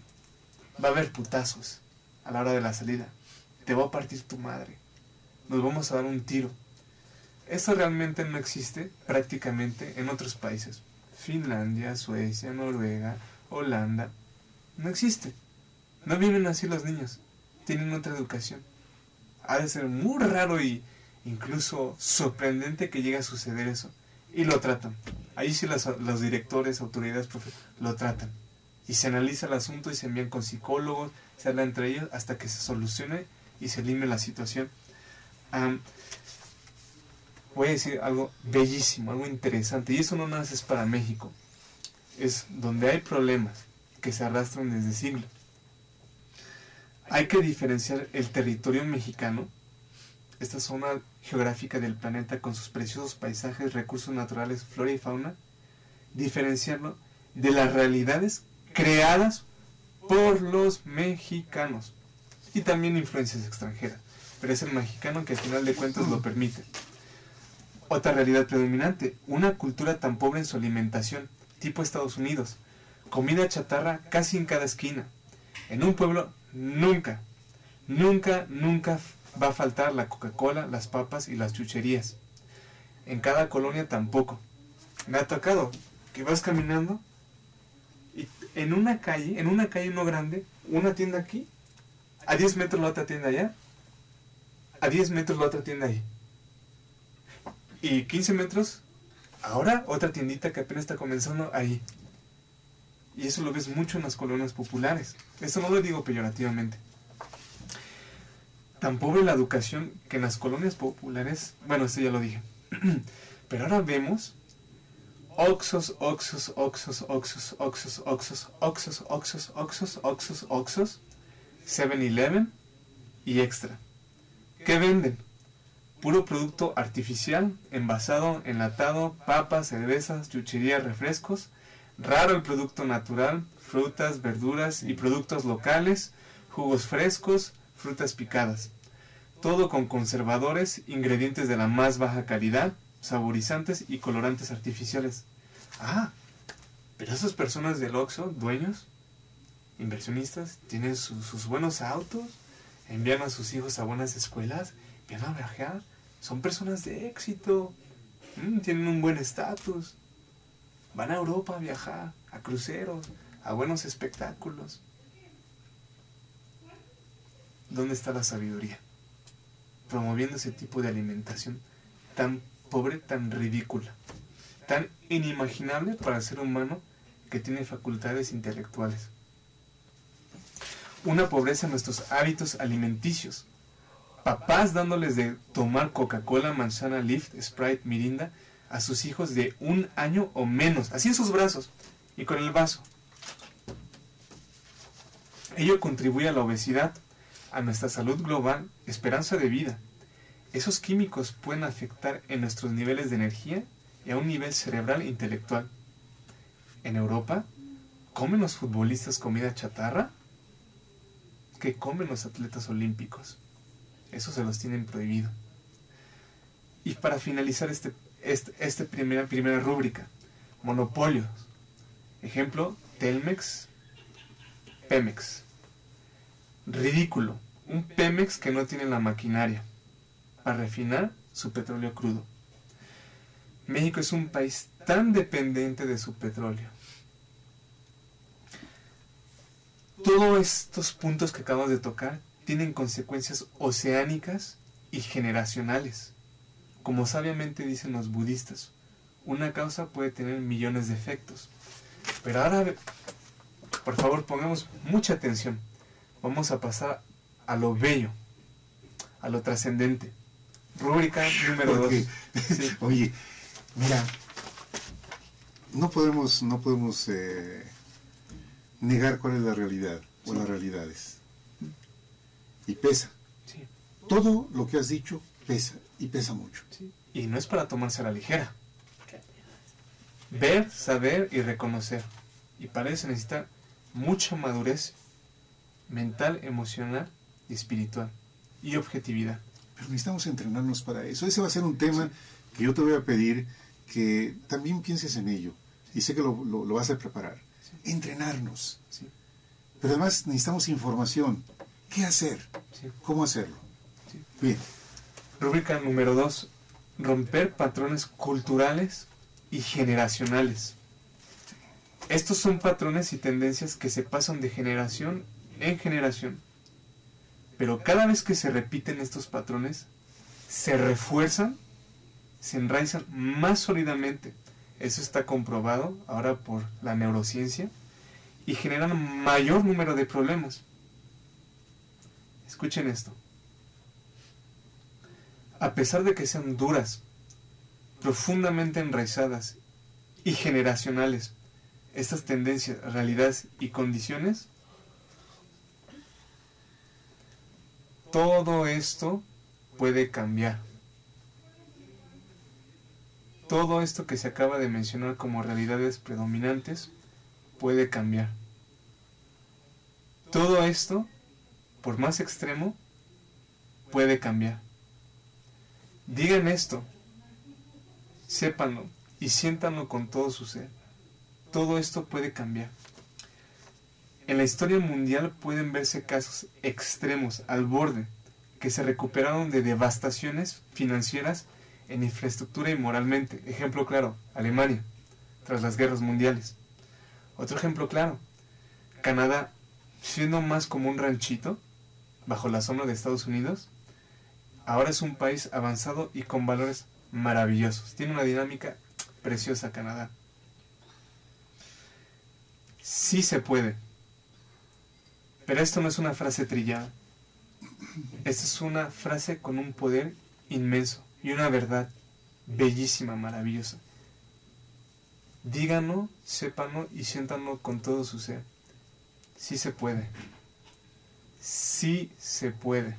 Va a haber putazos a la hora de la salida. Te va a partir tu madre. Nos vamos a dar un tiro. Esto realmente no existe prácticamente en otros países. Finlandia, Suecia, Noruega, Holanda. No existe. No viven así los niños. Tienen otra educación. Ha de ser muy raro y incluso sorprendente que llegue a suceder eso. Y lo tratan. Ahí sí los directores, autoridades, lo tratan. Y se analiza el asunto y se envían con psicólogos, se habla entre ellos hasta que se solucione y se elimine la situación. Voy a decir algo bellísimo, algo interesante. Y eso no nada más es para México. Es donde hay problemas que se arrastran desde siglos. Hay que diferenciar el territorio mexicano, esta zona geográfica del planeta con sus preciosos paisajes, recursos naturales, flora y fauna, diferenciarlo de las realidades creadas por los mexicanos y también influencias extranjeras, pero es el mexicano que al final de cuentas lo permite. Otra realidad predominante, una cultura tan pobre en su alimentación, tipo Estados Unidos, comida chatarra casi en cada esquina. En un pueblo nunca va a faltar la Coca-Cola, las papas y las chucherías. En cada colonia tampoco. Me ha tocado que vas caminando y en una calle no grande, una tienda aquí, a 10 metros la otra tienda allá, a 10 metros la otra tienda ahí. Y 15 metros, ahora otra tiendita que apenas está comenzando ahí. Y eso lo ves mucho en las colonias populares. Eso no lo digo peyorativamente. Tan pobre la educación que en las colonias populares, bueno, esto ya lo dije. Pero ahora vemos Oxxos, 7-Eleven y Extra. ¿Qué venden? Puro producto artificial, envasado, enlatado, papas, cervezas, chucherías, refrescos. Raro el producto natural, frutas, verduras y productos locales, jugos frescos, frutas picadas. Todo con conservadores, ingredientes de la más baja calidad, saborizantes y colorantes artificiales. Pero esas personas del Oxxo, dueños, inversionistas, tienen sus buenos autos, envían a sus hijos a buenas escuelas, van a viajar, son personas de éxito, tienen un buen estatus, van a Europa a viajar, a cruceros, a buenos espectáculos. ¿Dónde está la sabiduría? Promoviendo ese tipo de alimentación tan pobre, tan ridícula, tan inimaginable para el ser humano que tiene facultades intelectuales. Una pobreza en nuestros hábitos alimenticios. papás dándoles de tomar Coca-Cola, manzana, Lift, Sprite, Mirinda a sus hijos de 1 año o menos, así en sus brazos y con el vaso. Ello contribuye a la obesidad, a nuestra salud global, esperanza de vida. Esos químicos pueden afectar en nuestros niveles de energía y a un nivel cerebral e intelectual. En Europa, ¿comen los futbolistas comida chatarra? ¿Qué comen los atletas olímpicos? Eso se los tienen prohibido. Y para finalizar esta primera rúbrica, monopolios. Ejemplo, Telmex, Pemex. Ridículo, un Pemex que no tiene la maquinaria para refinar su petróleo crudo. México es un país tan dependiente de su petróleo. Todos estos puntos que acabamos de tocar tienen consecuencias oceánicas y generacionales. Como sabiamente dicen los budistas, una causa puede tener millones de efectos. Pero ahora, por favor, pongamos mucha atención. Vamos a pasar a lo bello, a lo trascendente. Rúbrica número 2. Sí. Oye, mira, no podemos negar cuál es la realidad o las realidades. Y pesa. Sí. Todo lo que has dicho pesa, y pesa mucho. Sí. Y no es para tomarse a la ligera. Ver, saber y reconocer. Y para eso se necesita mucha madurez mental, emocional y espiritual. Y objetividad. Pero necesitamos entrenarnos para eso. Ese va a ser un tema que yo te voy a pedir que también pienses en ello. Y sé que lo vas a preparar. Sí. Entrenarnos. Sí. Pero además necesitamos información. ¿Qué hacer? Sí. ¿Cómo hacerlo? Sí. Bien. Rúbrica número 2. Romper patrones culturales y generacionales. Estos son patrones y tendencias que se pasan de generación en generación. Pero cada vez que se repiten estos patrones, se refuerzan, se enraizan más sólidamente. Eso está comprobado ahora por la neurociencia y generan mayor número de problemas. Escuchen esto. A pesar de que sean duras, profundamente enraizadas y generacionales, estas tendencias, realidades y condiciones, todo esto puede cambiar. Todo esto que se acaba de mencionar como realidades predominantes puede cambiar. Todo esto, por más extremo, puede cambiar. Digan esto, sépanlo y siéntanlo con todo su ser. Todo esto puede cambiar. En la historia mundial pueden verse casos extremos al borde que se recuperaron de devastaciones financieras en infraestructura y moralmente. Ejemplo claro, Alemania, tras las guerras mundiales. Otro ejemplo claro, Canadá, siendo más como un ranchito, bajo la sombra de Estados Unidos, ahora es un país avanzado y con valores maravillosos. Tiene una dinámica preciosa Canadá. Sí se puede. Pero esto no es una frase trillada. Esta es una frase con un poder inmenso y una verdad bellísima, maravillosa. Díganlo, sépanlo y siéntanlo con todo su ser. Sí se puede. Sí se puede.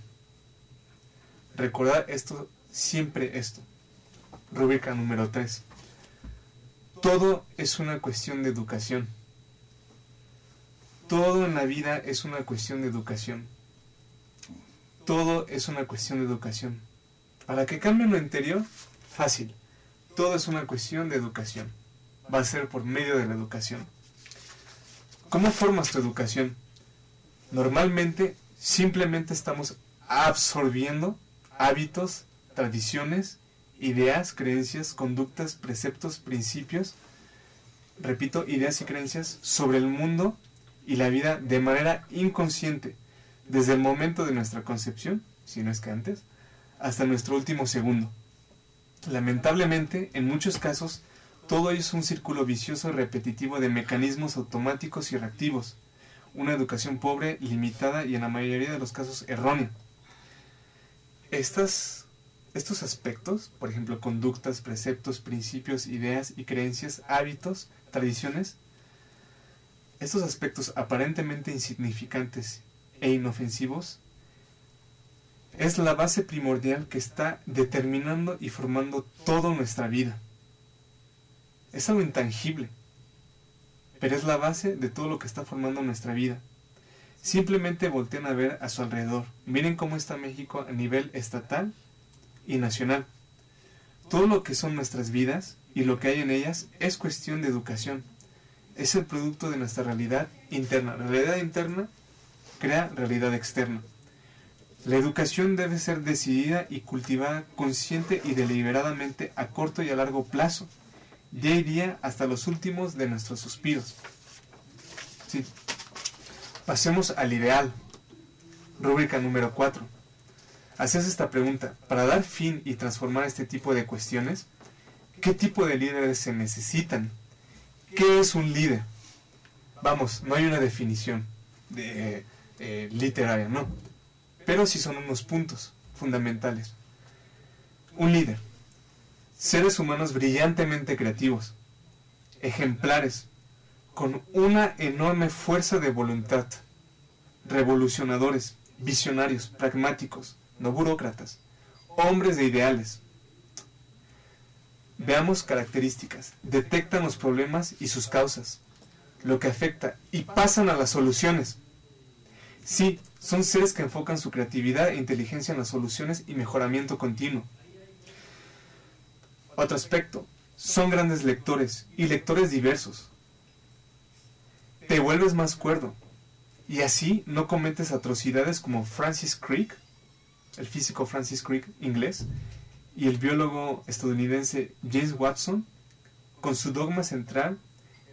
Recordad esto, siempre esto. Rúbrica número 3. Todo es una cuestión de educación. Todo en la vida es una cuestión de educación. Todo es una cuestión de educación. Para que cambie lo interior, fácil. Todo es una cuestión de educación. Va a ser por medio de la educación. ¿Cómo formas tu educación? Normalmente, simplemente estamos absorbiendo hábitos, tradiciones, ideas, creencias, conductas, preceptos, principios. Repito, ideas y creencias sobre el mundo y la vida de manera inconsciente, desde el momento de nuestra concepción, si no es que antes, hasta nuestro último segundo. Lamentablemente, en muchos casos, todo ello es un círculo vicioso repetitivo de mecanismos automáticos y reactivos, una educación pobre, limitada y en la mayoría de los casos errónea. Estos aspectos, por ejemplo, conductas, preceptos, principios, ideas y creencias, hábitos, tradiciones, estos aspectos aparentemente insignificantes e inofensivos, es la base primordial que está determinando y formando toda nuestra vida. Es algo intangible, pero es la base de todo lo que está formando nuestra vida. Simplemente volteen a ver a su alrededor. Miren cómo está México a nivel estatal y nacional. Todo lo que son nuestras vidas y lo que hay en ellas es cuestión de educación. Es el producto de nuestra realidad interna. La realidad interna crea realidad externa. La educación debe ser decidida y cultivada consciente y deliberadamente a corto y a largo plazo, día y día hasta los últimos de nuestros suspiros. Sí. Pasemos al ideal. Rúbrica número 4. Haces esta pregunta: para dar fin y transformar este tipo de cuestiones, ¿qué tipo de líderes se necesitan? ¿Qué es un líder? Vamos, no hay una definición literaria, no. Pero sí son unos puntos fundamentales. Un líder: seres humanos brillantemente creativos, ejemplares, con una enorme fuerza de voluntad, revolucionadores, visionarios, pragmáticos, no burócratas, hombres de ideales. Veamos características. Detectan los problemas y sus causas, lo que afecta, y pasan a las soluciones. Sí, son seres que enfocan su creatividad e inteligencia en las soluciones y mejoramiento continuo. Otro aspecto: son grandes lectores y lectores diversos. Te vuelves más cuerdo y así no cometes atrocidades como Francis Crick, el físico Francis Crick inglés, y el biólogo estadounidense James Watson, con su dogma central,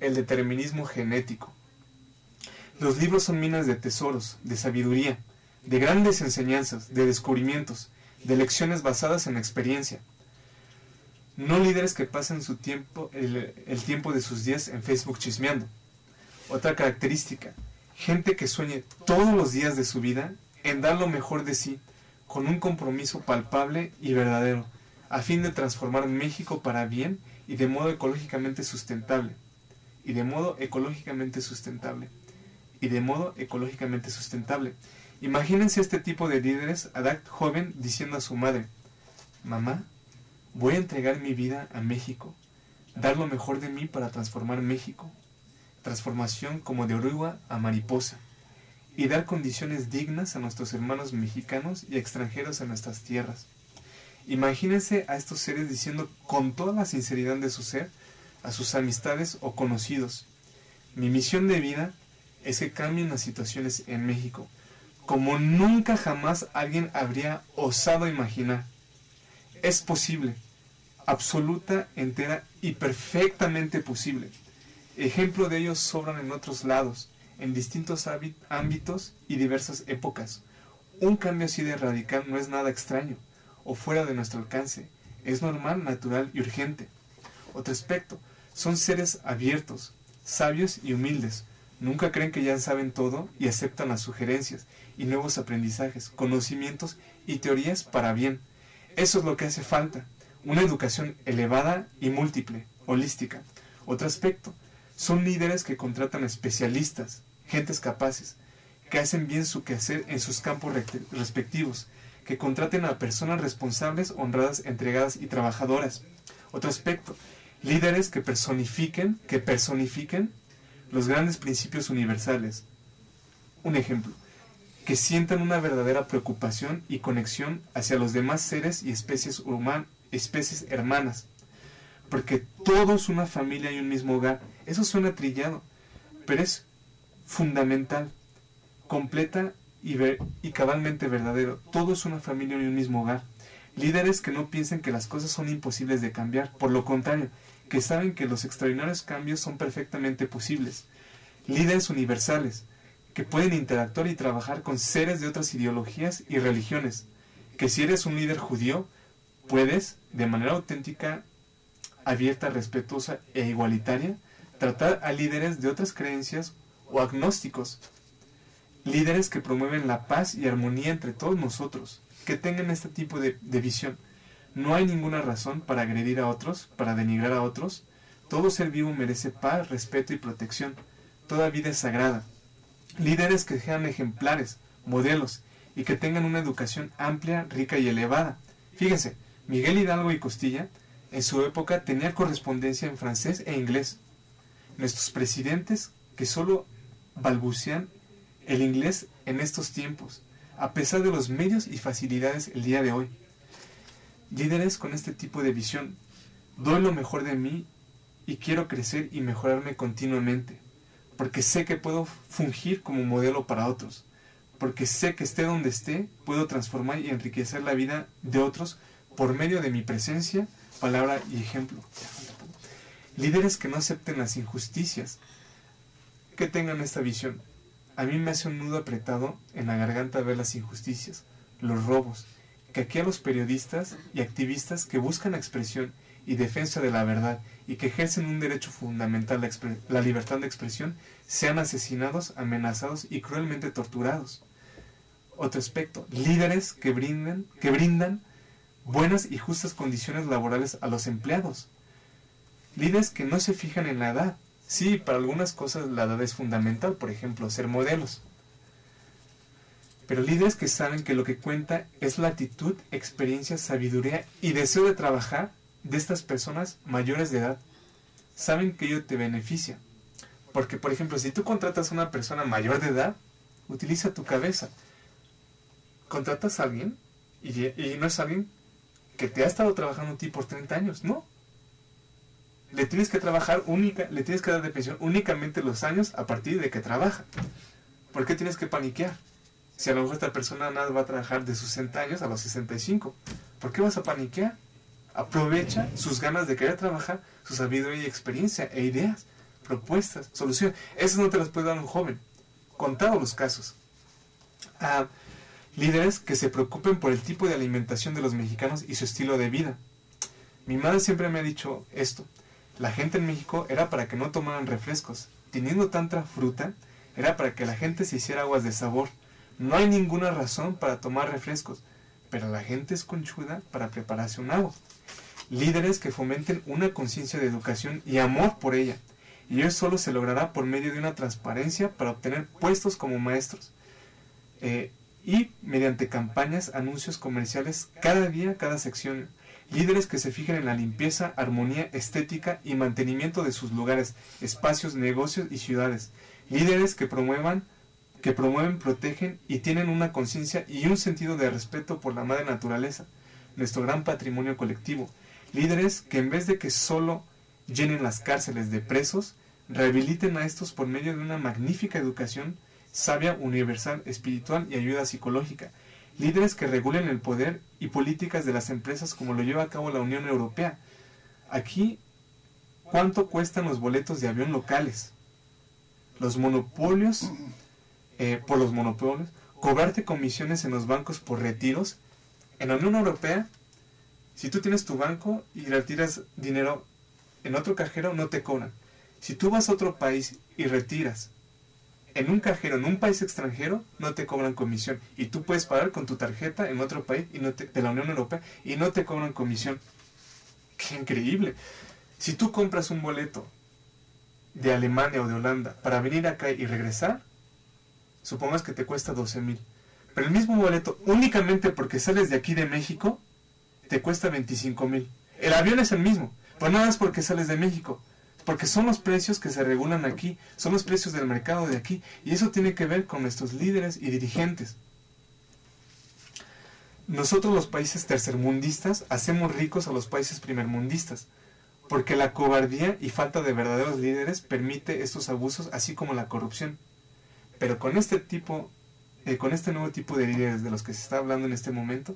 el determinismo genético. Los libros son minas de tesoros, de sabiduría, de grandes enseñanzas, de descubrimientos, de lecciones basadas en la experiencia. No líderes que pasen su tiempo, el tiempo de sus días en Facebook chismeando. Otra característica: gente que sueñe todos los días de su vida en dar lo mejor de sí, con un compromiso palpable y verdadero, a fin de transformar México para bien y de modo ecológicamente sustentable. Y de modo ecológicamente sustentable. Y de modo ecológicamente sustentable. Imagínense este tipo de líderes a edad joven diciendo a su madre: mamá, voy a entregar mi vida a México, dar lo mejor de mí para transformar México. Transformación como de oruga a mariposa, y dar condiciones dignas a nuestros hermanos mexicanos y extranjeros en nuestras tierras. Imagínense a estos seres diciendo con toda la sinceridad de su ser a sus amistades o conocidos: mi misión de vida es que cambien las situaciones en México, como nunca jamás alguien habría osado imaginar. Es posible, absoluta, entera y perfectamente posible. Ejemplo de ellos sobran en otros lados, en distintos ámbitos y diversas épocas. Un cambio así de radical no es nada extraño o fuera de nuestro alcance. Es normal, natural y urgente. Otro aspecto: son seres abiertos, sabios y humildes. Nunca creen que ya saben todo y aceptan las sugerencias y nuevos aprendizajes, conocimientos y teorías para bien. Eso es lo que hace falta: una educación elevada y múltiple, holística. Otro aspecto: son líderes que contratan especialistas, gentes capaces, que hacen bien su quehacer en sus campos respectivos, que contraten a personas responsables, honradas, entregadas y trabajadoras. Otro aspecto: líderes que personifiquen los grandes principios universales. Un ejemplo: que sientan una verdadera preocupación y conexión hacia los demás seres y especies hermanas, porque todos una familia y un mismo hogar. Eso suena trillado, pero es fundamental, completa y cabalmente verdadero. Todo es una familia y un mismo hogar. Líderes que no piensen que las cosas son imposibles de cambiar, por lo contrario, que saben que los extraordinarios cambios son perfectamente posibles. Líderes universales, que pueden interactuar y trabajar con seres de otras ideologías y religiones, que si eres un líder judío, puedes, de manera auténtica, abierta, respetuosa e igualitaria, tratar a líderes de otras creencias o agnósticos. Líderes que promueven la paz y armonía entre todos nosotros. que tengan este tipo de visión. No hay ninguna razón para agredir a otros, para denigrar a otros. Todo ser vivo merece paz, respeto y protección. Toda vida es sagrada. Líderes que sean ejemplares, modelos, y que tengan una educación amplia, rica y elevada. Fíjense, Miguel Hidalgo y Costilla, en su época, tenían correspondencia en francés e inglés. Nuestros presidentes, que solo balbucean el inglés en estos tiempos, a pesar de los medios y facilidades el día de hoy. Líderes con este tipo de visión. Doy lo mejor de mí y quiero crecer y mejorarme continuamente, porque sé que puedo fungir como modelo para otros, porque sé que esté donde esté, puedo transformar y enriquecer la vida de otros por medio de mi presencia, palabra y ejemplo. Líderes que no acepten las injusticias, que tengan esta visión. A mí me hace un nudo apretado en la garganta ver las injusticias, los robos, que aquí a los periodistas y activistas que buscan la expresión y defensa de la verdad y que ejercen un derecho fundamental, la libertad de expresión, sean asesinados, amenazados y cruelmente torturados. Otro aspecto, líderes que brindan buenas y justas condiciones laborales a los empleados. Líderes que no se fijan en la edad. Sí, para algunas cosas la edad es fundamental, por ejemplo, ser modelos. Pero líderes que saben que lo que cuenta es la actitud, experiencia, sabiduría y deseo de trabajar de estas personas mayores de edad. Saben que ello te beneficia. Porque, por ejemplo, si tú contratas a una persona mayor de edad, utiliza tu cabeza. Contratas a alguien y no es alguien que te ha estado trabajando a ti por 30 años, no. Le tienes que le tienes que dar de pensión únicamente los años a partir de que trabaja. ¿Por qué tienes que paniquear? Si a lo mejor esta persona nada va a trabajar de sus 60 años a los 65, ¿por qué vas a paniquear? Aprovecha sus ganas de querer trabajar, su sabiduría y experiencia e ideas, propuestas, soluciones. Esas no te las puede dar un joven. Contados los casos. Líderes que se preocupen por el tipo de alimentación de los mexicanos y su estilo de vida. Mi madre siempre me ha dicho esto. La gente en México era para que no tomaran refrescos. Teniendo tanta fruta, era para que la gente se hiciera aguas de sabor. No hay ninguna razón para tomar refrescos, pero la gente es conchuda para prepararse un agua. Líderes que fomenten una conciencia de educación y amor por ella. Y eso solo se logrará por medio de una transparencia para obtener puestos como maestros. Y mediante campañas, anuncios comerciales, cada día, cada sección. Líderes que se fijen en la limpieza, armonía, estética y mantenimiento de sus lugares, espacios, negocios y ciudades. Líderes que promueven, protegen y tienen una conciencia y un sentido de respeto por la madre naturaleza, nuestro gran patrimonio colectivo. Líderes que en vez de que solo llenen las cárceles de presos, rehabiliten a estos por medio de una magnífica educación sabia, universal, espiritual y ayuda psicológica. Líderes que regulen el poder y políticas de las empresas como lo lleva a cabo la Unión Europea. Aquí, ¿cuánto cuestan los boletos de avión locales? Los monopolios, por los monopolios, cobrarte comisiones en los bancos por retiros. En la Unión Europea, si tú tienes tu banco y retiras dinero en otro cajero, no te cobran. Si tú vas a otro país y retiras en un cajero, en un país extranjero, no te cobran comisión. Y tú puedes pagar con tu tarjeta en otro país de la Unión Europea y no te cobran comisión. ¡Qué increíble! Si tú compras un boleto de Alemania o de Holanda para venir acá y regresar, supongamos que te cuesta 12,000. Pero el mismo boleto, únicamente porque sales de aquí de México, te cuesta 25,000. El avión es el mismo, pero nada es porque sales de México. Porque son los precios que se regulan aquí, son los precios del mercado de aquí, y eso tiene que ver con nuestros líderes y dirigentes. Nosotros los países tercermundistas hacemos ricos a los países primermundistas, porque la cobardía y falta de verdaderos líderes permite estos abusos, así como la corrupción. Pero con este nuevo tipo de líderes de los que se está hablando en este momento,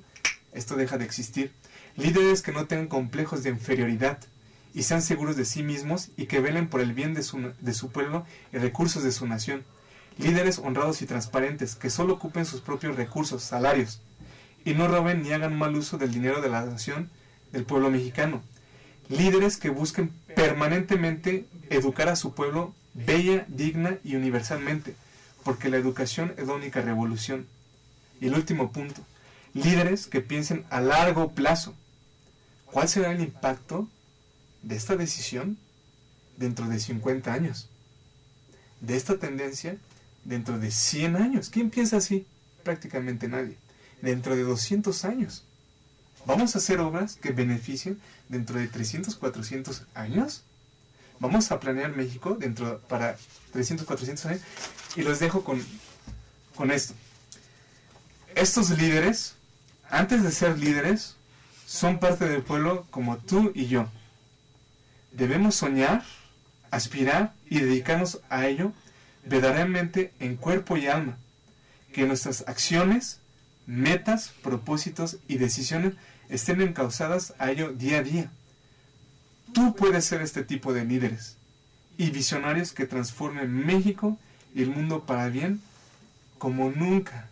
esto deja de existir. Líderes que no tengan complejos de inferioridad, y sean seguros de sí mismos y que velen por el bien de su pueblo y recursos de su nación. Líderes honrados y transparentes que solo ocupen sus propios recursos, salarios, y no roben ni hagan mal uso del dinero de la nación, del pueblo mexicano. Líderes que busquen permanentemente educar a su pueblo bella, digna y universalmente, porque la educación es la única revolución. Y el último punto, líderes que piensen a largo plazo. ¿Cuál será el impacto de esta decisión dentro de 50 años? De esta tendencia dentro de 100 años. ¿Quién piensa así? Prácticamente nadie. Dentro de 200 años. ¿Vamos a hacer obras que beneficien dentro de 300, 400 años? Vamos a planear México para 300, 400 años. Y los dejo con esto. Estos líderes, antes de ser líderes, son parte del pueblo como tú y yo. Debemos soñar, aspirar y dedicarnos a ello verdaderamente en cuerpo y alma. Que nuestras acciones, metas, propósitos y decisiones estén encausadas a ello día a día. Tú puedes ser este tipo de líderes y visionarios que transformen México y el mundo para bien como nunca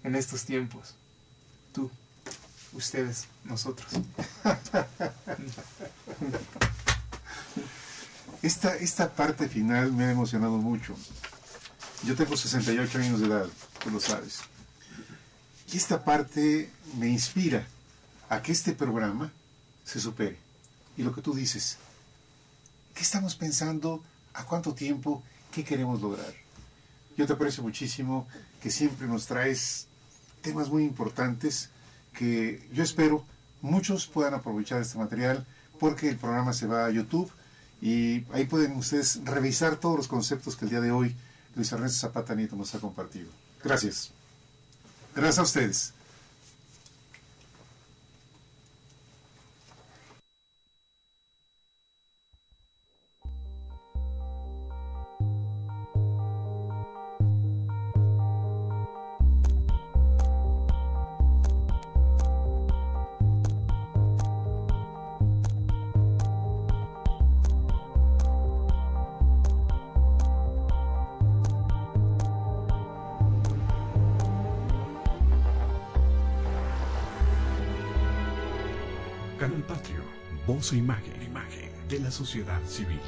en estos tiempos. Tú, ustedes, nosotros. Esta parte final me ha emocionado mucho. Yo tengo 68 años de edad, tú lo sabes. Y esta parte me inspira a que este programa se supere. Y lo que tú dices, ¿qué estamos pensando? ¿A cuánto tiempo? ¿Qué queremos lograr? Yo te aprecio muchísimo que siempre nos traes temas muy importantes que yo espero muchos puedan aprovechar este material porque el programa se va a YouTube y ahí pueden ustedes revisar todos los conceptos que el día de hoy Luis Ernesto Zapata Nieto nos ha compartido. Gracias. Gracias a ustedes. Canal Patrio, voz e imagen de la sociedad civil.